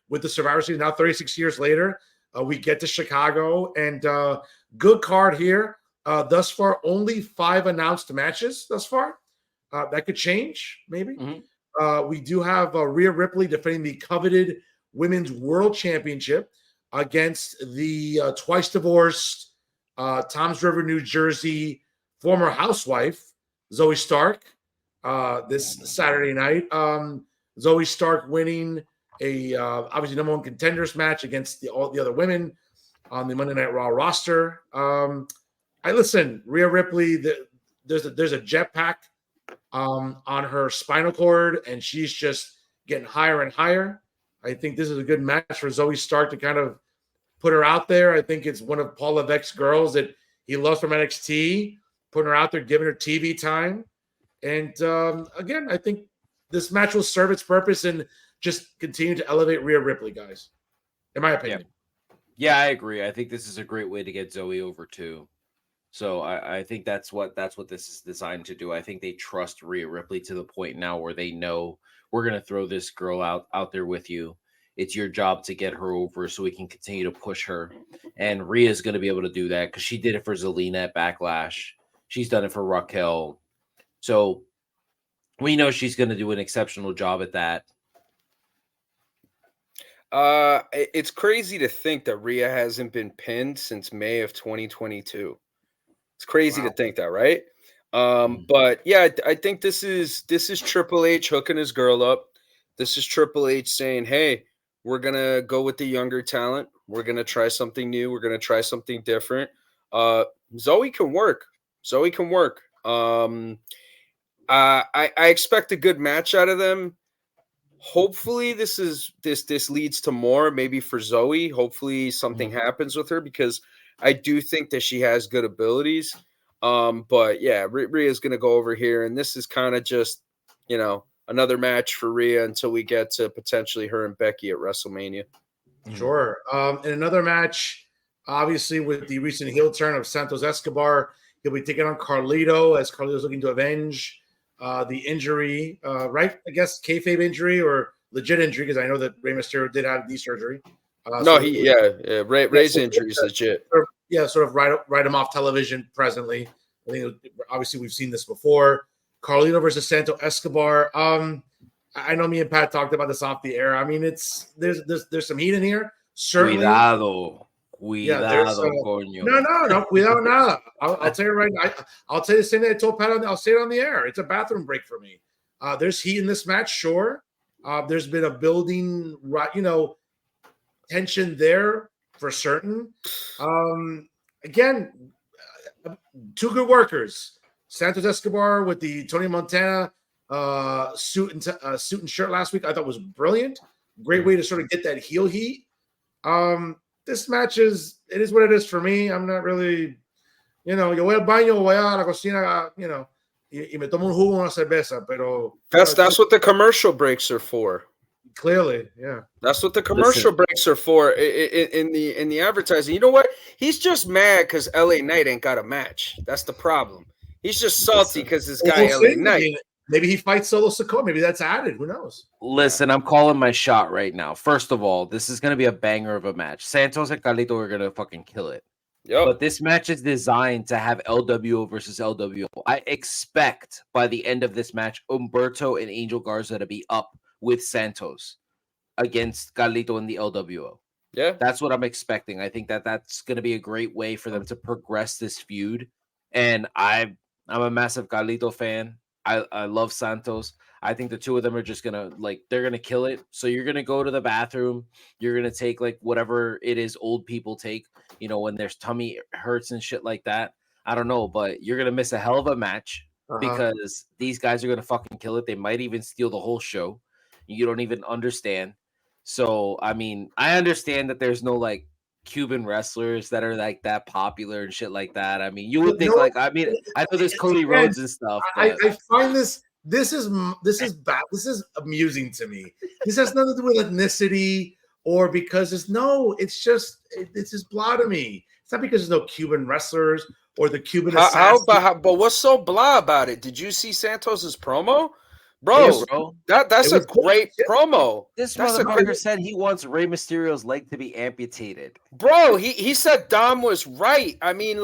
With the Survivor Series now 36 years later, we get to Chicago, and good card here. Thus far, only 5 announced matches thus far. That could change, maybe. We do have Rhea Ripley defending the coveted Women's World Championship against the twice divorced Toms River, New Jersey former housewife, Zoe Stark, this Saturday night. Zoe Stark winning a obviously number 1 contenders match against all the other women on the Monday Night Raw roster. Rhea Ripley, there's a jetpack on her spinal cord, and she's just getting higher and higher. I think this is a good match for Zoe Stark to kind of put her out there. I think it's one of Paul Levesque's girls that he loves from NXT, putting her out there, giving her TV time. And again, I think this match will serve its purpose and just continue to elevate Rhea Ripley, guys. in my opinion. Yeah, I agree. I think this is a great way to get Zoe over too. So I think that's what this is designed to do. I think they trust Rhea Ripley to the point now where they know we're gonna throw this girl out there with you. It's your job to get her over so we can continue to push her. And Rhea's gonna be able to do that because she did it for Zelina at Backlash. She's done it for Raquel. So we know she's gonna do an exceptional job at that. It's crazy to think that Rhea hasn't been pinned since May of 2022. It's crazy to think that, right? But yeah, I think this is Triple H hooking his girl up. This is Triple H saying, "Hey, we're gonna go with the younger talent. We're gonna try something new. We're gonna try something different." Zoe can work. Zoe can work. I expect a good match out of them. Hopefully this leads to more, maybe for Zoe. Hopefully something happens with her because I do think that she has good abilities. But yeah, Rhea's going to go over here, and this is kind of just, another match for Rhea until we get to potentially her and Becky at WrestleMania. Sure. In another match, obviously with the recent heel turn of Santos Escobar, he'll be taking on Carlito as Carlito's looking to avenge the injury, right? I guess kayfabe injury or legit injury, because I know that Rey Mysterio did have knee surgery. Rey's injury is legit. Sort of write him off television presently. I think obviously we've seen this before. Carlito versus Santos Escobar. I know me and Pat talked about this off the air. I mean, there's some heat in here. Certainly. Cuidado, coño. No, cuidado nada. I'll tell you right now. I'll tell you the same thing I told Pat. I'll say it on the air. It's a bathroom break for me. There's heat in this match, sure. There's been a building, tension there for certain. Again, two good workers. Santos Escobar with the Tony Montana suit and shirt last week, I thought was brilliant. Great way to sort of get that heel heat. This match is what it is for me. I'm not really, yo voy al baño, voy a la cocina, y me tomo un jugo, una cerveza, pero that's what the commercial breaks are for. Clearly, yeah. That's what the commercial breaks are for in the advertising. You know what? He's just mad because LA Knight ain't got a match. That's the problem. He's just salty because this guy LA Knight. Maybe he fights Solo Sikoa. Maybe that's added. Who knows? Listen, I'm calling my shot right now. First of all, this is going to be a banger of a match. Santos and Carlito are going to fucking kill it. Yep. But this match is designed to have LWO versus LWO. I expect by the end of this match, Humberto and Angel Garza to be up with Santos against Carlito and the LWO. Yeah. That's what I'm expecting. I think that's going to be a great way for them to progress this feud. And I'm a massive Carlito fan. I love Santos. I think the two of them are just gonna they're gonna kill it. So you're gonna go to the bathroom. You're gonna take whatever it is old people take, when their tummy hurts and shit like that. I don't know, but you're gonna miss a hell of a match because these guys are gonna fucking kill it. They might even steal the whole show. You don't even understand. So I mean, I understand that there's no Cuban wrestlers that are that popular and shit like that. I mean, you would think I know there's Cody Rhodes and stuff. I find this is bad. This is amusing to me. This has nothing to do with ethnicity or because it's just blah to me. It's not because there's no Cuban wrestlers or the Cuban assassin. But what's so blah about it? Did you see Santos's promo? Bro, that's a great promo. This motherfucker said he wants Rey Mysterio's leg to be amputated. Bro, he said Dom was right. I mean,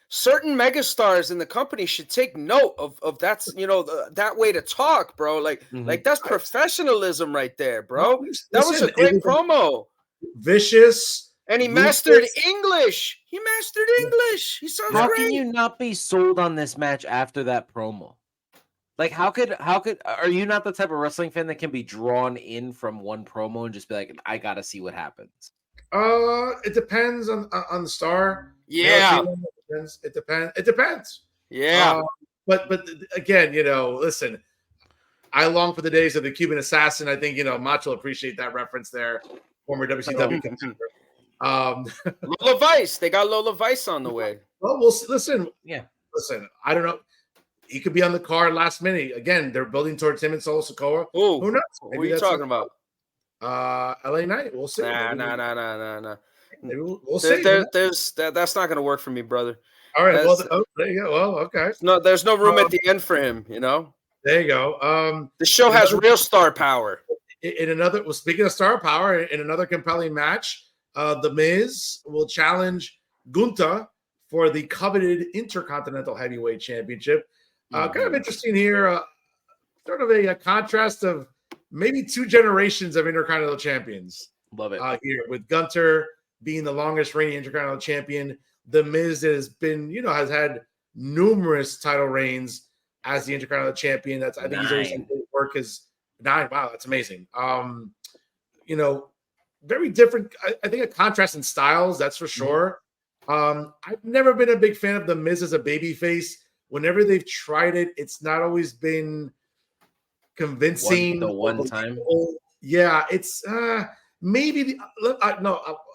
certain megastars in the company should take note of that's that way to talk, bro. That's professionalism right there, bro. That was a great promo. Vicious. And he mastered English. He mastered English. He sounds great. How can you not be sold on this match after that promo? How could are you not the type of wrestling fan that can be drawn in from one promo and just be like, I gotta see what happens? It depends on the star. Yeah, it depends. Yeah, but again, listen, I long for the days of the Cuban assassin. I think Macho will appreciate that reference there. Former WCW contender. Lola Vice. They got Lola Vice on the way. Well, we'll listen. Yeah, listen. I don't know. He could be on the card last minute. Again, they're building towards him and Solo Sikoa. Who knows? What are you talking about? LA Knight. We'll see. Nah. Maybe we'll see. That's not gonna work for me, brother. All right. There you go. Well, okay. There's no room at the end for him. There you go. The show has real star power. Speaking of star power, in another compelling match, The Miz will challenge Gunther for the coveted Intercontinental Heavyweight Championship. Kind of interesting here. Sort of a contrast of maybe two generations of Intercontinental champions. Love it. Here with Gunther being the longest reigning Intercontinental champion. The Miz has been, has had numerous title reigns as the Intercontinental champion. I think he's always done great work as 9. Wow, that's amazing. Very different. I think a contrast in styles, that's for sure. I've never been a big fan of The Miz as a babyface. Whenever they've tried it, it's not always been convincing. One time. Yeah, it's maybe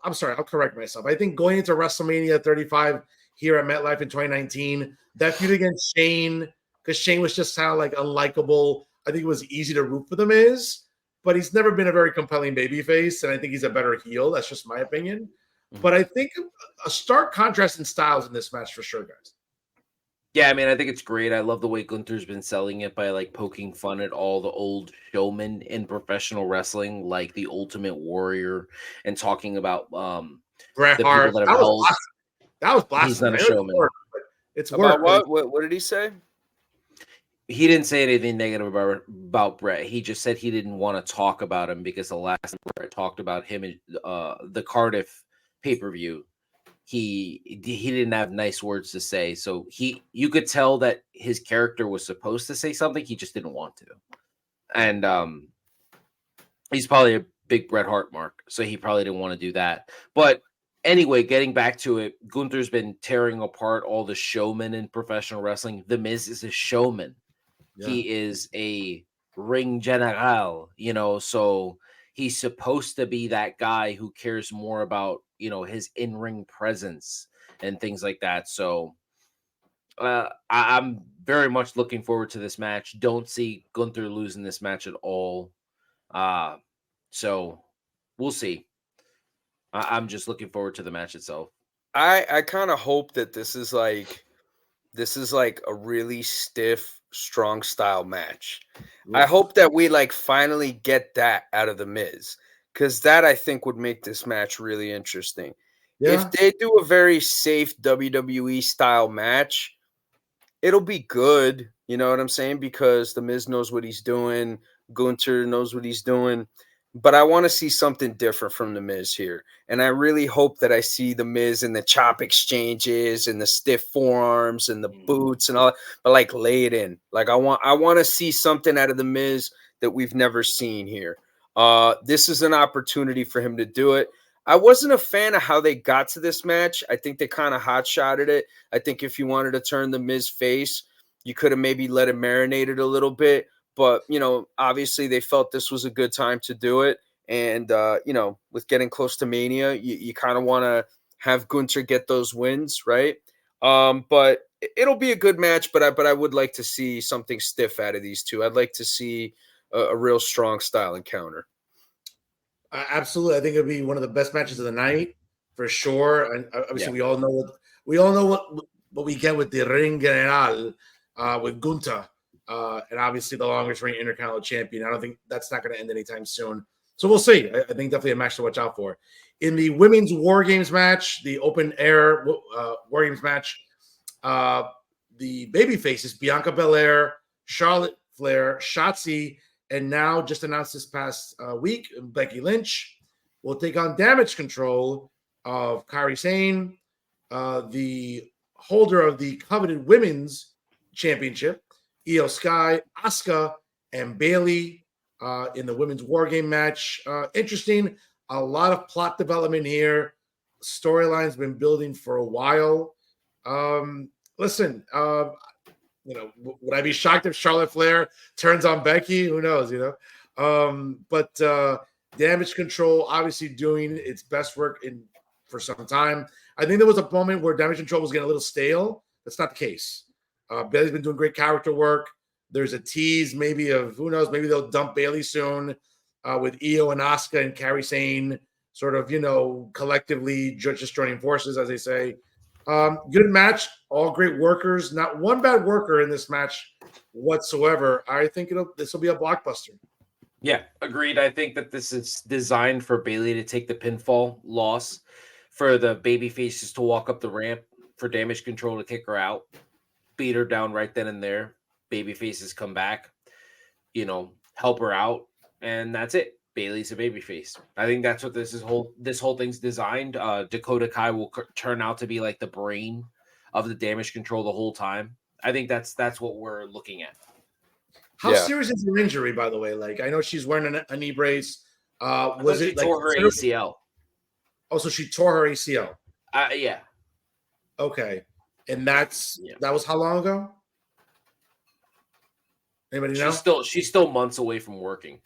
I'm sorry, I'll correct myself. I think going into WrestleMania 35 here at MetLife in 2019, that feud against Shane, because Shane was just kind of like unlikable. I think it was easy to root for The Miz, but he's never been a very compelling babyface, and I think he's a better heel. That's just my opinion. But I think a stark contrast in styles in this match for sure, guys. Yeah, I mean, I think it's great. I love the way Gunther's been selling it by like poking fun at all the old showmen in professional wrestling, like the Ultimate Warrior, and talking about Bret Hart. That was blasphemy. He's not a showman. It's about what did he say? He didn't say anything negative about Bret. He just said he didn't want to talk about him because the last time Bret talked about him in the Cardiff pay-per-view, he didn't have nice words to say. So you could tell that his character was supposed to say something, he just didn't want to. And he's probably a big Bret Hart mark, so he probably didn't want to do that. But anyway, getting back to it, Gunther's been tearing apart all the showmen in professional wrestling. The Miz is a showman. Yeah. He is a ring general, so he's supposed to be that guy who cares more about, his in-ring presence and things like that. So I'm very much looking forward to this match. Don't see Gunther losing this match at all. So we'll see. I'm just looking forward to the match itself. I kind of hope that this is like a really stiff, strong style match. Ooh. I hope that we finally get that out of the Miz, because that I think would make this match really interesting. Yeah. If they do a very safe WWE style match, it'll be good. You know what I'm saying? Because the Miz knows what he's doing. Gunther knows what he's doing. But I want to see something different from the Miz here. And I really hope that I see the Miz in the chop exchanges and the stiff forearms and the boots and all that, but lay it in. I want to see something out of the Miz that we've never seen here. This is an opportunity for him to do it. I wasn't a fan of how they got to this match. I think they kind of hot-shotted it. I think if you wanted to turn the Miz face, you could have maybe let it marinate it a little bit. But, obviously they felt this was a good time to do it. And, with getting close to Mania, you kind of want to have Gunther get those wins, right? But it'll be a good match, but I would like to see something stiff out of these two. I'd like to see a real strong style encounter. Absolutely. I think it'll be one of the best matches of the night for sure. And obviously we all know what we get with the Ring General with Gunther. And obviously the longest reigning Intercontinental champion. I don't think that's not going to end anytime soon. So we'll see. I think definitely a match to watch out for. In the women's War Games match, the open air War Games match, the baby faces, Bianca Belair, Charlotte Flair, Shotzi, and now just announced this past week, Becky Lynch will take on Damage Control of Kairi Sane, the holder of the coveted women's championship, Io Sky, Asuka, and Bayley in the women's War Game match. Interesting. A lot of plot development here. Storyline's been building for a while. Listen, would I be shocked if Charlotte Flair turns on Becky? Who knows, But Damage Control obviously doing its best work for some time. I think there was a moment where Damage Control was getting a little stale. That's not the case. Bayley's been doing great character work. There's a tease maybe of, who knows, maybe they'll dump Bayley soon. with Io and Asuka and Kairi Sane sort of, collectively just joining forces, as they say. Good match, all great workers. Not one bad worker in this match whatsoever. I think this will be a blockbuster. Yeah, agreed. I think that this is designed for Bayley to take the pinfall loss, for the baby faces to walk up the ramp, for Damage Control to kick her out, beat her down right then and there. Baby faces come back, help her out, and that's it. Bayley's a babyface. I think that's what this whole thing's designed. Dakota Kai will turn out to be like the brain of the Damage Control the whole time. I think that's what we're looking at. How serious is her injury, by the way? Like, I know she's wearing a knee brace. Was it tore her ACL? Oh, so she tore her ACL. Yeah. Okay, and that was how long ago? Anybody know? She's still months away from working.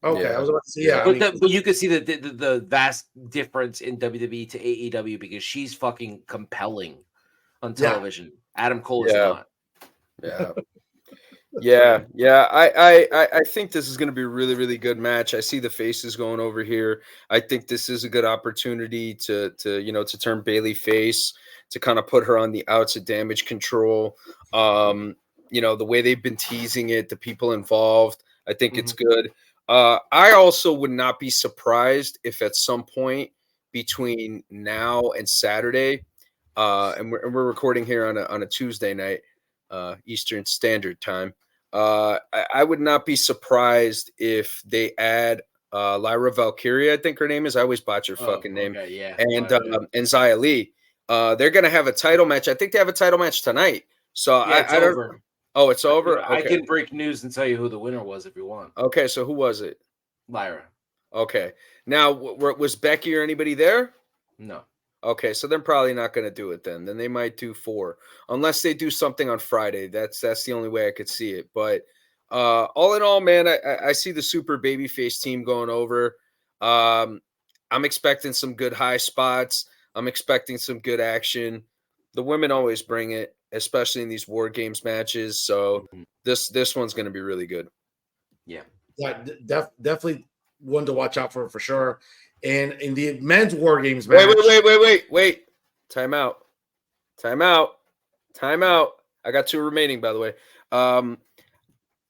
Okay, I was about to say, but you can see the vast difference in WWE to AEW because she's fucking compelling on television. Adam Cole is not. I think this is going to be a really, really good match. I see the faces going over here. I think this is a good opportunity to turn Bayley face, to kind of put her on the outs of Damage Control. The way they've been teasing it, the people involved, I think it's good. I also would not be surprised if at some point between now and Saturday, and we're recording here on a Tuesday night, Eastern Standard Time. I would not be surprised if they add Lyra Valkyria, I think her name is. I always botch her fucking name. Yeah. And Xia Li. They're gonna have a title match. I think they have a title match tonight. So I don't. Over. Oh, it's over. I can break news and tell you who the winner was if you want. Okay, so who was it? Lyra. Okay. Now, was Becky or anybody there? No. Okay, so they're probably not going to do it then. Then they might do 4, unless they do something on Friday. That's the only way I could see it. But all in all, man, I see the super babyface team going over. I'm expecting some good high spots. I'm expecting some good action. The women always bring it, especially in these War Games matches. So this one's going to be really good. Yeah, definitely one to watch out for sure. And in the men's War Games match, wait. Time out. I got 2 remaining, by the way.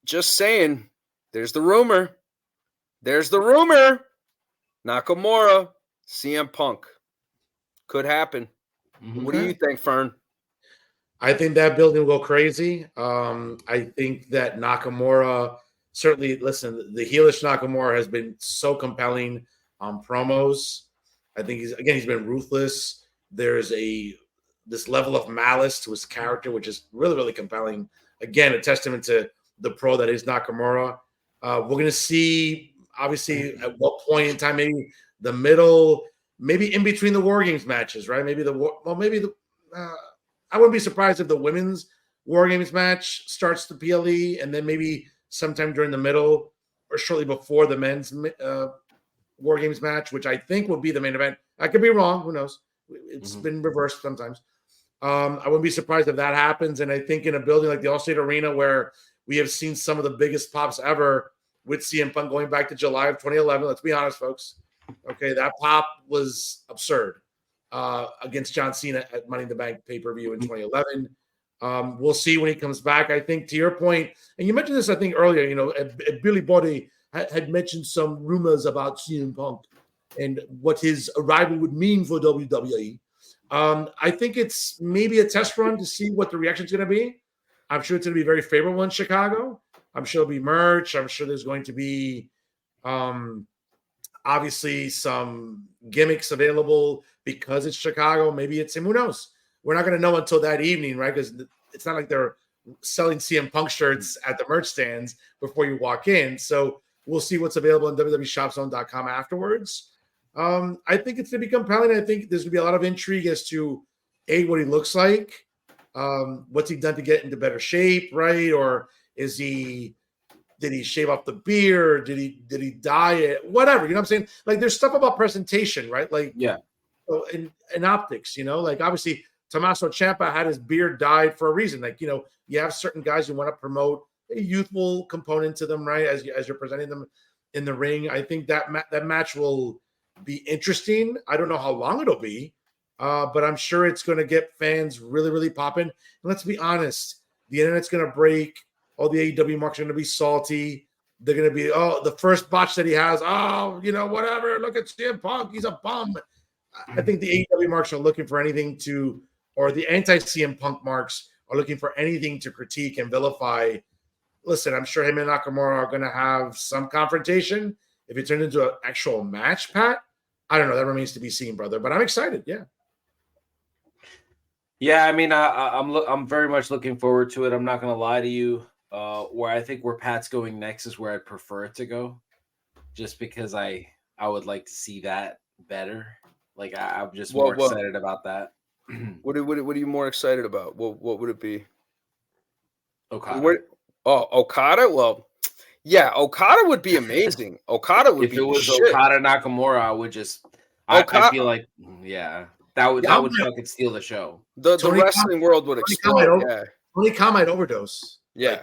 Just saying, there's the rumor. Nakamura, CM Punk. Could happen. What do you think, Fern? I think that building will go crazy. I think that Nakamura, certainly, listen, the heelish Nakamura has been so compelling on promos. I think he's been ruthless. There's this level of malice to his character, which is really, really compelling. Again, a testament to the pro that is Nakamura. We're going to see, obviously, at what point in time, maybe the middle, maybe in between the War Games matches, right? I wouldn't be surprised if the women's War Games match starts the PLE, and then maybe sometime during the middle or shortly before the men's War Games match, which I think will be the main event. I could be wrong. Who knows? It's been reversed sometimes. I wouldn't be surprised if that happens. And I think in a building like the Allstate Arena, where we have seen some of the biggest pops ever with CM Punk going back to July of 2011. Let's be honest, folks. Okay, that pop was absurd against John Cena at Money in the Bank pay-per-view in 2011. We'll see when he comes back. I think to your point, and you mentioned this, I think earlier, Billy Body had mentioned some rumors about CM Punk and what his arrival would mean for WWE. I think it's maybe a test run to see what the reaction is going to be. I'm sure it's going to be very favorable in Chicago. I'm sure there'll be merch. I'm sure there's going to be obviously some gimmicks available because it's Chicago. Maybe it's him. Who knows? We're not going to know until that evening, right? Because it's not like they're selling CM Punk shirts at the merch stands before you walk in. So we'll see what's available on www.shopzone.com afterwards. I think it's going to be compelling. I think there's going to be a lot of intrigue as to what he looks like. What's he done to get into better shape, right? Or did he shave off the beard? Did he dye it? Whatever, you know what I'm saying? Like, there's stuff about presentation, right? Like, yeah. In optics, like obviously Tommaso Ciampa had his beard dyed for a reason. Like, you have certain guys who want to promote a youthful component to them, right? As you're presenting them in the ring. I think that that match will be interesting. I don't know how long it'll be, but I'm sure it's going to get fans really, really popping. And let's be honest, the internet's going to break. All the AEW marks are going to be salty. They're going to be, oh, the first botch that he has. Oh, whatever. Look at CM Punk. He's a bum. I think the AEW marks are looking for anything to, or the anti-CM Punk marks are looking for anything to critique and vilify. Listen, I'm sure him and Nakamura are going to have some confrontation. If it turns into an actual match, Pat, I don't know. That remains to be seen, brother. But I'm excited. Yeah. Yeah, I mean, I'm very much looking forward to it. I'm not going to lie to you. Where Pat's going next is where I prefer it to go, just because I would like to see that better. Like I'm just more excited about that. What are you more excited about? What would it be? Okada. Okada? Well, yeah, Okada would be amazing. Okada would if be it was shit. Okada Nakamura, I would just I feel like that would fucking steal the show. The wrestling world would explode. Tony Khan might overdose. Yeah.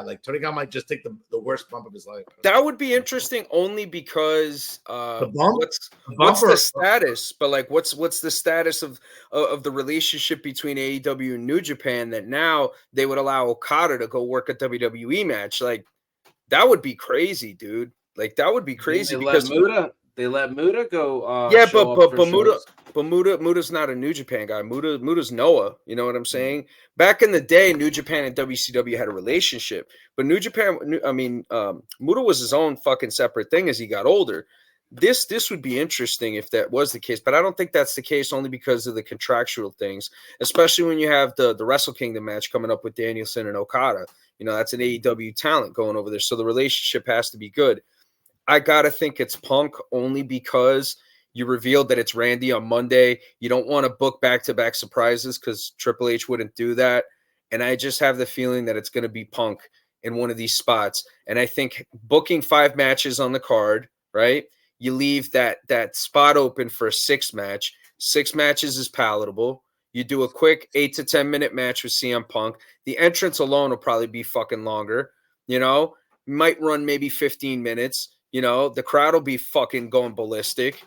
Like Tony Khan might just take the worst bump of his life. That would be interesting only because what's the status? But like what's the status of the relationship between AEW and New Japan that now they would allow Okada to go work a WWE match? Like that would be crazy, dude. Like that would be crazy because they let Muda go. But Muda's not a New Japan guy. Muda's Noah. You know what I'm saying? Back in the day, New Japan and WCW had a relationship, but Muda was his own fucking separate thing as he got older. This would be interesting if that was the case, but I don't think that's the case only because of the contractual things, especially when you have the Wrestle Kingdom match coming up with Danielson and Okada. That's an AEW talent going over there, so the relationship has to be good. I gotta think it's Punk only because you revealed that it's Randy on Monday. You don't want to book back-to-back surprises because Triple H wouldn't do that. And I just have the feeling that it's going to be Punk in one of these spots. And I think booking 5 matches on the card, right? You leave that spot open for a 6th match. 6 matches is palatable. You do a quick 8 to 10 minute match with CM Punk. The entrance alone will probably be fucking longer. Might run maybe 15 minutes. The crowd will be fucking going ballistic.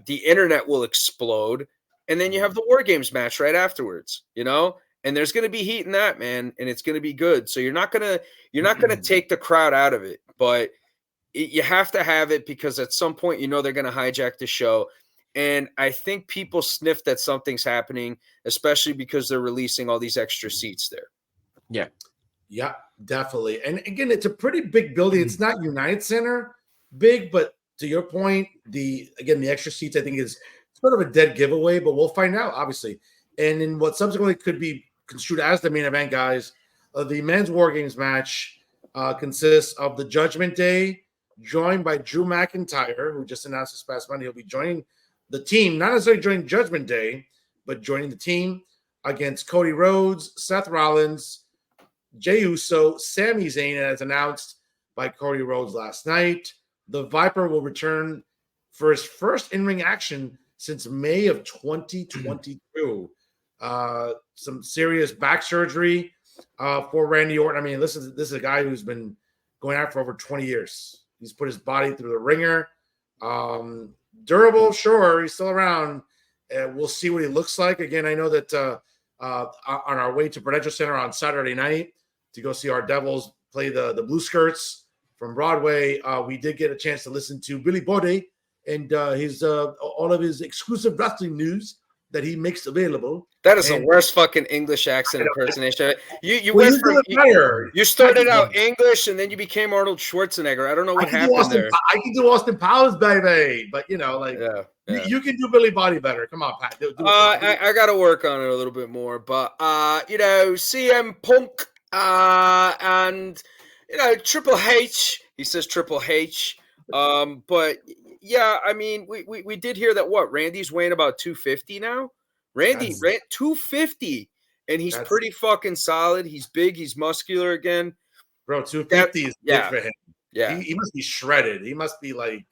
The internet will explode. And then you have the War Games match right afterwards, and there's going to be heat in that, man. And it's going to be good. So you're not going to take the crowd out of it, but you have to have it because at some point, they're going to hijack the show. And I think people sniff that something's happening, especially because they're releasing all these extra seats there. Yeah. Yeah, definitely. And again, it's a pretty big building. It's not United Center big, but to your point, the extra seats, I think, is sort of a dead giveaway, but we'll find out, obviously. And in what subsequently could be construed as the main event, guys, the men's War Games match consists of the Judgment Day, joined by Drew McIntyre, who just announced this past Monday he'll be joining the team, not necessarily joining Judgment Day, but joining the team against Cody Rhodes, Seth Rollins, Jey Uso, Sami Zayn, as announced by Cody Rhodes last night. The Viper will return for his first in-ring action since May of 2022. Some serious back surgery for Randy Orton. I mean, this is a guy who's been going out for over 20 years. He's put his body through the ringer. Durable, sure, he's still around. We'll see what he looks like. Again, I know that on our way to Prudential Center on Saturday night to go see our Devils play the Blue Skirts from Broadway, we did get a chance to listen to Billy Bode and his all of his exclusive wrestling news that he makes available. That is the worst fucking English accent impersonation. You started out English and then you became Arnold Schwarzenegger. I don't know what happened there. I can do Austin Powers, baby, but you can do Billy Bode better. Come on, Pat. I got to work on it a little bit more, but CM Punk and Triple H. He says Triple H. But yeah, I mean, we did hear that Randy's weighing about 250 now. Randy ran 250, and he's pretty fucking solid. He's big. He's muscular again. Bro, 250 is big for him. Yeah, he must be shredded. He must be like,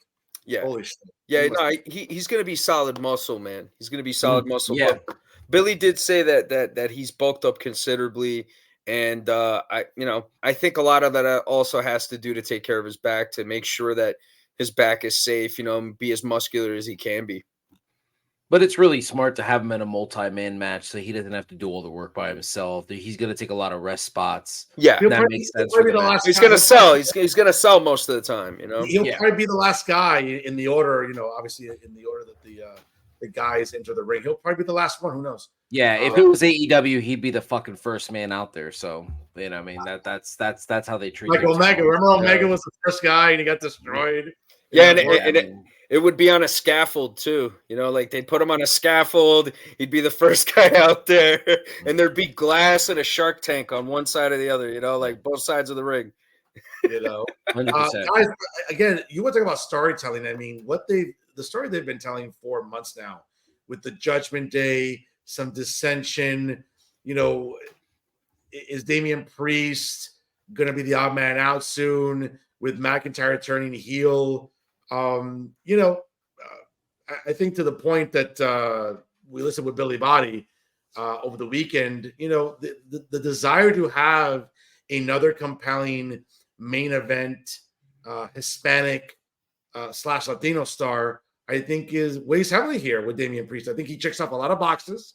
holy shit. Yeah, he's gonna be solid muscle, man. He's gonna be solid muscle. Yeah. But Billy did say that he's bulked up considerably, And I think a lot of that also has to do to take care of his back, to make sure that his back is safe, and be as muscular as he can be. But it's really smart to have him in a multi-man match so he doesn't have to do all the work by himself. He's going to take a lot of rest spots. Yeah, that makes sense for the match. He's going to sell. He's going to sell most of the time. He'll probably be the last guy in the order. Obviously in the order that the guys enter the ring. He'll probably be the last one. Who knows? Yeah, if it was AEW, he'd be the fucking first man out there. So that's how they treat. Like Omega. Remember Omega was the first guy and he got destroyed. Yeah, it would be on a scaffold too. Like they'd put him on a scaffold. He'd be the first guy out there, and there'd be glass and a shark tank on one side or the other. Like both sides of the ring. 100%. Guys, again, you want to talk about storytelling. I mean, the story they've been telling for months now, with the Judgment Day, some dissension. Is Damian Priest going to be the odd man out soon? With McIntyre turning heel. I think to the point that we listened with Billy Body over the weekend, the desire to have another compelling main event Hispanic / Latino star, I think weighs heavily here with Damian Priest. I think he checks off a lot of boxes.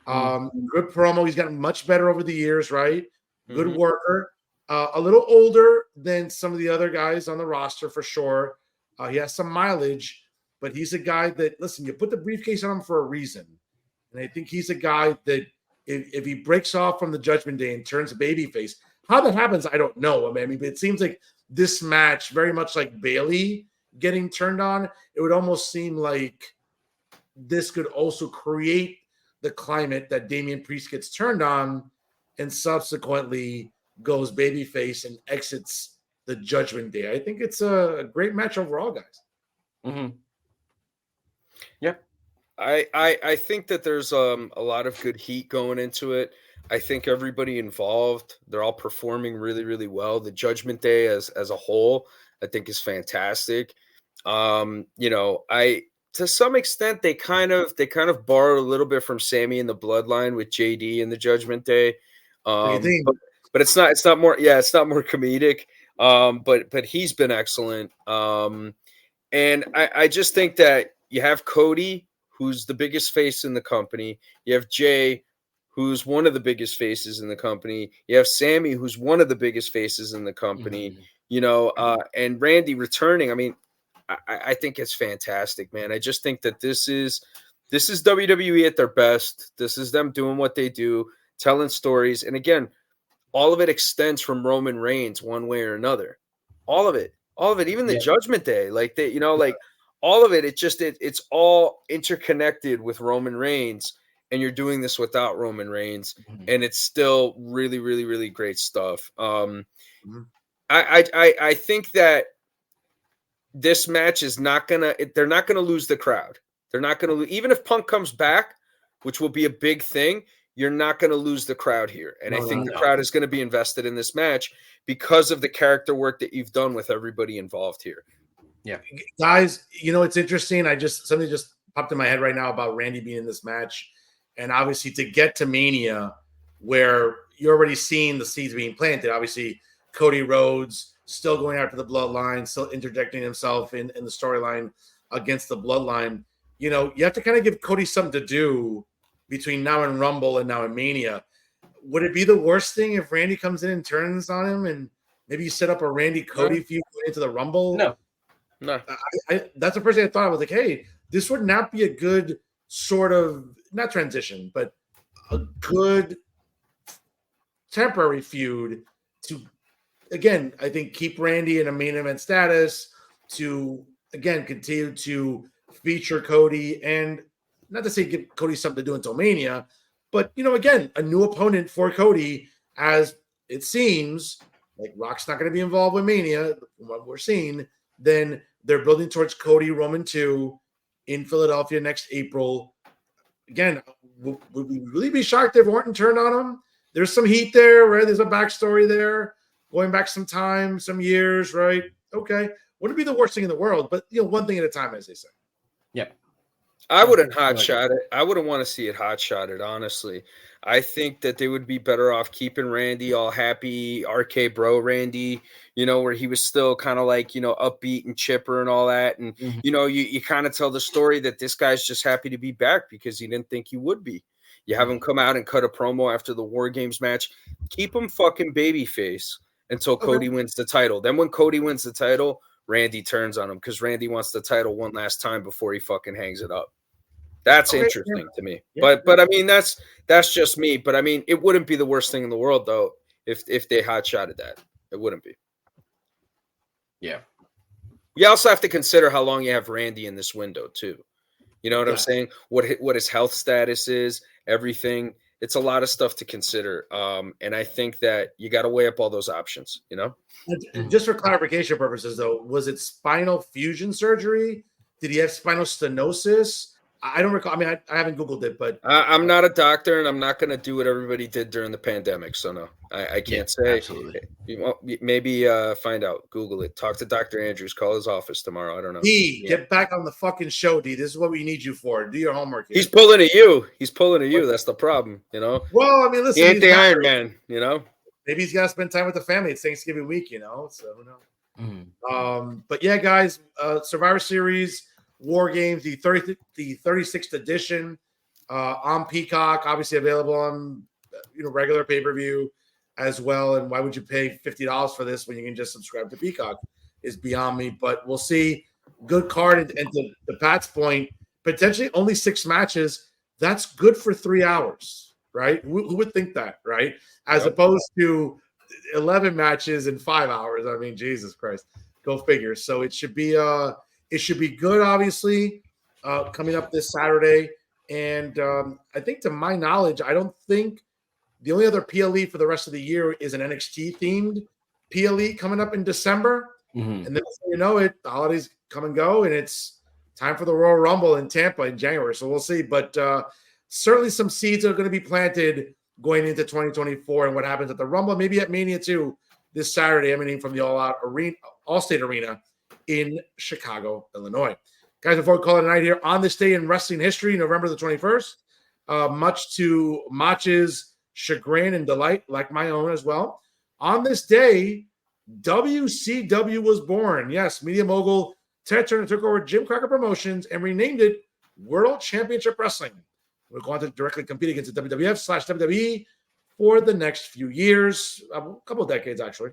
Good promo. He's gotten much better over the years, right? Good worker. A little older than some of the other guys on the roster for sure. He has some mileage, but he's a guy that, listen, you put the briefcase on him for a reason. And I think he's a guy that if he breaks off from the Judgment Day and turns babyface, how that happens, I don't know. I mean, but it seems like this match, very much like Bayley getting turned on, it would almost seem like this could also create the climate that Damian Priest gets turned on and subsequently goes babyface and exits the Judgment Day. I think it's a great match overall, guys. Yeah. I think that there's a lot of good heat going into it. I think everybody involved, they're all performing really, really well. The Judgment Day as a whole, I think is fantastic. To some extent they kind of borrowed a little bit from Sammy and the Bloodline with JD and the Judgment Day. But it's not more comedic. But he's been excellent. And I just think that you have Cody, who's the biggest face in the company. You have Jay, who's one of the biggest faces in the company. You have Sammy, who's one of the biggest faces in the company. And Randy returning. I mean, I think it's fantastic, man. I just think that this is WWE at their best. This is them doing what they do, telling stories. And again, all of it extends from Roman Reigns one way or another. All of it, even the Judgment Day, like they, like all of it. It's all interconnected with Roman Reigns, and you're doing this without Roman Reigns, and it's still really, really, really great stuff. I think that this match is they're not gonna lose the crowd. They're not gonna lose, even if Punk comes back, which will be a big thing. You're not going to lose the crowd here. And I think the crowd is going to be invested in this match because of the character work that you've done with everybody involved here. Yeah. Guys, it's interesting. Something just popped in my head right now about Randy being in this match. And obviously to get to Mania, where you're already seeing the seeds being planted, obviously Cody Rhodes still going after the Bloodline, still interjecting himself in the storyline against the Bloodline. You have to kind of give Cody something to do between now and Rumble and now in Mania. Would it be the worst thing if Randy comes in and turns on him and maybe you set up a Randy Cody feud into the Rumble? No. That's the first thing I thought. I was like, hey, this would not be a good sort of, not transition, but a good temporary feud to, again, I think keep Randy in a main event status, to, again, continue to feature Cody, and not to say give Cody something to do until Mania, but, again, a new opponent for Cody, as it seems like Rock's not going to be involved with Mania, from what we're seeing. Then they're building towards Cody Roman 2 in Philadelphia next April. Again, would we really be shocked if Orton turned on him? There's some heat there, right? There's a backstory there, going back some time, some years, right? Okay. Wouldn't be the worst thing in the world, but, one thing at a time, as they say. Yeah. I wouldn't hot shot it. I wouldn't want to see it hot shotted, honestly. I think that they would be better off keeping Randy all happy, RK bro Randy, where he was still kind of like, upbeat and chipper and all that. And, you kind of tell the story that this guy's just happy to be back because he didn't think he would be. You have him come out and cut a promo after the War Games match. Keep him fucking babyface until Cody wins the title. Then when Cody wins the title, Randy turns on him because Randy wants the title one last time before he fucking hangs it up. That's interesting to me. Yeah. But I mean, that's just me. But I mean, it wouldn't be the worst thing in the world, though, if they hot-shotted that. It wouldn't be. Yeah. You also have to consider how long you have Randy in this window, too. You know what I'm saying? What his health status is, everything. It's a lot of stuff to consider. And I think that you got to weigh up all those options, Just for clarification purposes, though, was it spinal fusion surgery? Did he have spinal stenosis? I don't recall. I mean, I haven't Googled it, but I'm not a doctor, and I'm not going to do what everybody did during the pandemic. So no, I can't say. Absolutely. Maybe find out. Google it. Talk to Dr. Andrews. Call his office tomorrow. I don't know. D, get back on the fucking show, D. This is what we need you for. Do your homework. He's pulling at you. That's the problem. Well, I mean, listen. He ain't the Iron Man. Maybe he's got to spend time with the family. It's Thanksgiving week. So who knows? But yeah, guys, Survivor Series. War Games, the 36th edition on Peacock, obviously available on regular pay-per-view as well. And why would you pay $50 for this when you can just subscribe to Peacock is beyond me. But we'll see. Good card. And to Pat's point, potentially only 6 matches. That's good for 3 hours, right? Who would think that, right? As opposed to 11 matches in 5 hours. I mean, Jesus Christ. Go figure. So it should be good, obviously, coming up this Saturday. And I think, to my knowledge, I don't think the only other PLE for the rest of the year is an NXT-themed PLE coming up in December. And then, the holidays come and go, and it's time for the Royal Rumble in Tampa in January. So we'll see. But certainly some seeds are going to be planted going into 2024 and what happens at the Rumble, maybe at Mania 2 this Saturday, emanating from the All-State Arena in Chicago, Illinois. Guys, before we call it a night here, on this day in wrestling history, November the 21st, much to Macho's chagrin and delight, like my own as well, on this day, WCW was born. Yes, media mogul Ted Turner took over Jim Crockett Promotions and renamed it World Championship Wrestling. We're going to directly compete against the WWF/WWE for the next few years, a couple of decades, actually,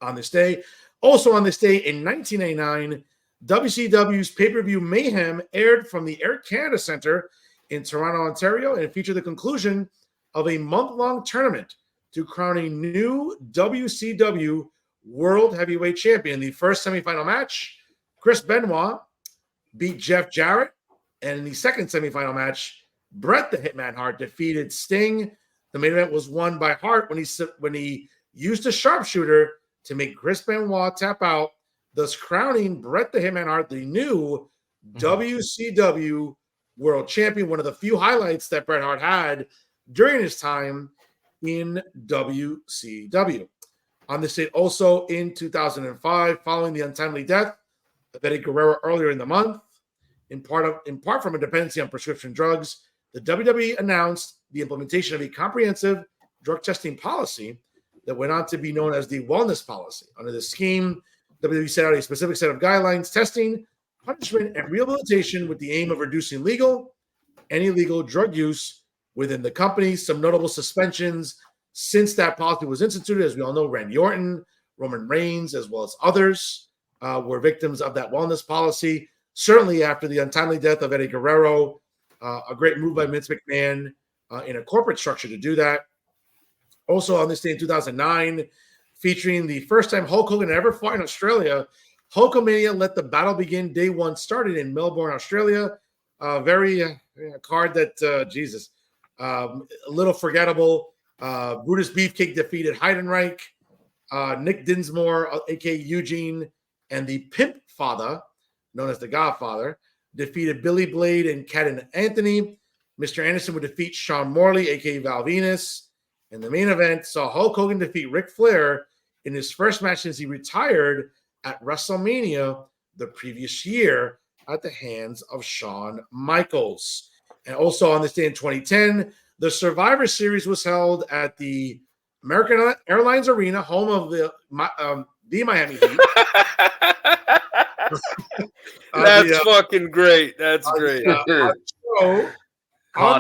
on this day. Also on this day in 1989, WCW's pay-per-view Mayhem aired from the Air Canada Centre in Toronto, Ontario, and it featured the conclusion of a month-long tournament to crown a new WCW World Heavyweight Champion. The first semifinal match, Chris Benoit beat Jeff Jarrett, and in the second semifinal match, Bret the Hitman Hart defeated Sting. The main event was won by Hart when he used a sharpshooter to make Chris Benoit tap out, thus crowning Bret the Hitman Hart the new WCW World Champion. One of the few highlights that Bret Hart had during his time in WCW. On this date, also in 2005, following the untimely death of Eddie Guerrero earlier in the month, in part from a dependency on prescription drugs, the WWE announced the implementation of a comprehensive drug testing policy that went on to be known as the Wellness Policy. Under this scheme, WWE set out a specific set of guidelines, testing, punishment, and rehabilitation with the aim of reducing legal and illegal drug use within the company. Some notable suspensions since that policy was instituted, as we all know, Randy Orton, Roman Reigns, as well as others were victims of that wellness policy. Certainly after the untimely death of Eddie Guerrero, a great move by Vince McMahon in a corporate structure to do that. Also on this day in 2009, featuring the first time Hulk Hogan ever fought in Australia, Hulkamania Let the Battle Begin Day 1 started in Melbourne, Australia. A card that, Jesus, a little forgettable. Brutus Beefcake defeated Heidenreich. Nick Dinsmore, a.k.a. Eugene, and the Pimp Father, known as the Godfather, defeated Billy Blade and Cat Anthony. Mr. Anderson would defeat Sean Morley, a.k.a. Val Venus. And the main event saw Hulk Hogan defeat Ric Flair in his first match since he retired at WrestleMania the previous year at the hands of Shawn Michaels. And also on this day in 2010, The Survivor Series was held at the American Airlines Arena, home of the Miami Heat. That's fucking great. That's great. Caught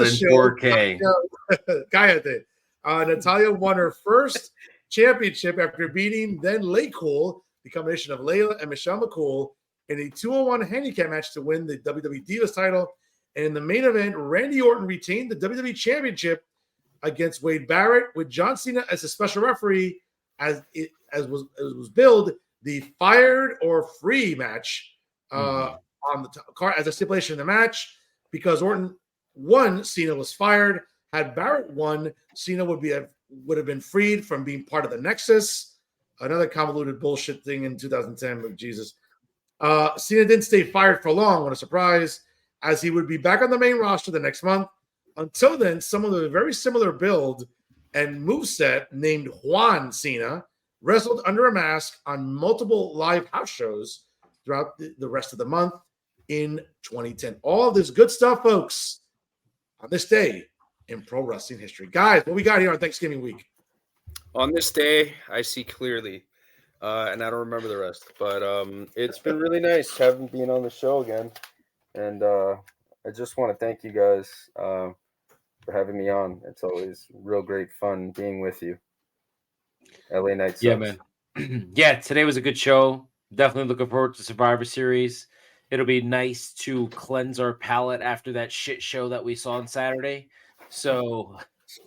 in 4K. Cállate. Natalia won her first championship after beating then Laycool, the combination of Layla and Michelle McCool, in a 2-on-1 handicap match to win the WWE Divas title. And in the main event, Randy Orton retained the WWE Championship against Wade Barrett, with John Cena as a special referee, as was billed the fired or free match on the card as a stipulation in the match. Because Orton won, Cena was fired. Had Barrett won, Cena would have been freed from being part of the Nexus. Another convoluted bullshit thing in 2010, but Jesus. Cena didn't stay fired for long. What a surprise, as he would be back on the main roster the next month. Until then, someone with a very similar build and moveset named Juan Cena wrestled under a mask on multiple live house shows throughout the rest of the month in 2010. All of this good stuff, folks, on this day in pro wrestling history. Guys, what we got here on Thanksgiving week? On this day, I see clearly, and I don't remember the rest, but it's been really nice having been on the show again. And I just want to thank you guys for having me on. It's always real great fun being with you. LA Night sucks. Yeah, man. Yeah, today was a good show. Definitely looking forward to Survivor Series. It'll be nice to cleanse our palate after that shit show that we saw on Saturday. So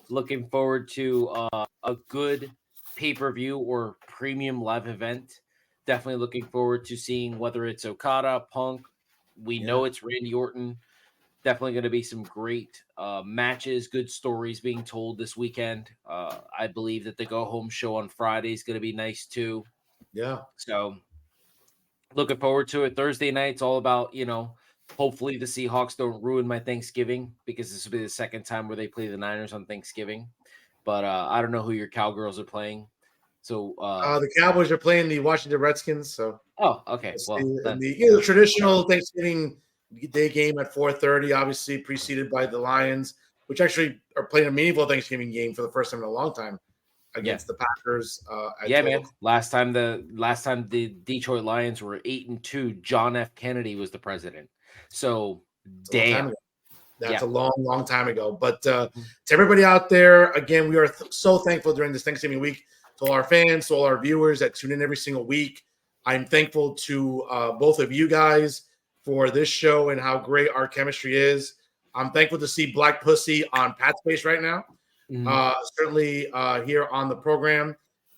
looking forward to a good pay-per-view or premium live event. Definitely looking forward to seeing whether it's Okada, Punk. We know it's Randy Orton. Definitely going to be some great matches, good stories being told this weekend. I believe that the go-home show on Friday is going to be nice too. Yeah. So looking forward to it. Thursday night's all about, hopefully the Seahawks don't ruin my Thanksgiving, because this will be the second time where they play the Niners on Thanksgiving. But I don't know who your Cowgirls are playing. So the Cowboys are playing the Washington Redskins. So okay. Well, the traditional Thanksgiving Day game at 4:30, obviously preceded by the Lions, which actually are playing a meaningful Thanksgiving game for the first time in a long time against the Packers. Man. Last time the Detroit Lions were 8-2, John F. Kennedy was the president. So damn. That's a long, long time ago. But to everybody out there, again, we are so thankful during this Thanksgiving week to all our fans, to all our viewers that tune in every single week. I'm thankful to both of you guys for this show and how great our chemistry is. I'm thankful to see Black Pussy on Pat's Face right now. Certainly here on the program.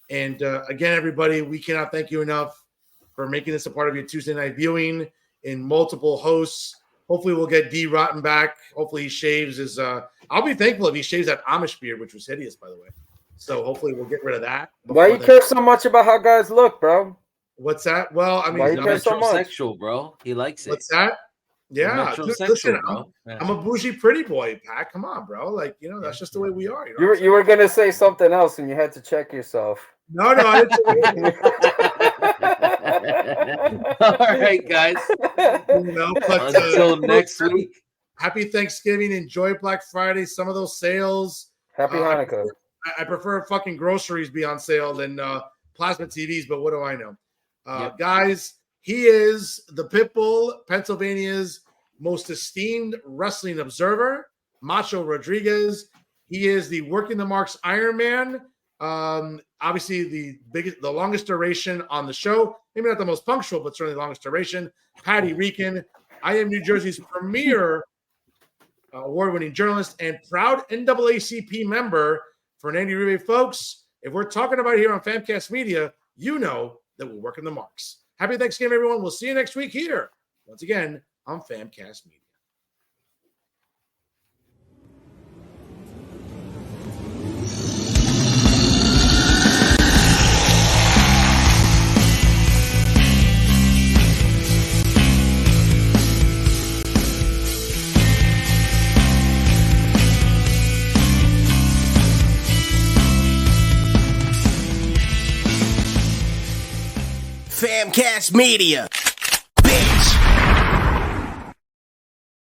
And again, everybody, we cannot thank you enough for making this a part of your Tuesday night viewing in multiple hosts. Hopefully we'll get Dee Rotten back. Hopefully he shaves his I'll be thankful if he shaves that Amish beard, which was hideous, by the way. So hopefully we'll get rid of that. Why you care so much about how guys look, bro? What's that? Well, I mean, why you care so much? Metrosexual, bro. He likes it. What's that? Yeah, dude, listen, I'm a bougie pretty boy, Pat. Come on, bro. Like, that's just the way we are. You were gonna say something else and you had to check yourself. No, I didn't. All right, guys. Until next week. Happy Thanksgiving. Enjoy Black Friday. Some of those sales. Happy Hanukkah. I prefer fucking groceries be on sale than plasma TVs, but what do I know? Guys, he is the Pitbull, Pennsylvania's most esteemed wrestling observer, Macho Rodriguez. He is the Working the Marks Iron Man. Obviously the longest duration on the show. Maybe not the most punctual, but certainly the longest duration. Patty Rican. I am New Jersey's premier award-winning journalist and proud NAACP member, Fernando Uribe. Folks, if we're talking about it here on Famcast Media, you know that we're working the marks. Happy Thanksgiving, everyone. We'll see you next week here, once again, on Famcast Media. Famcast Media.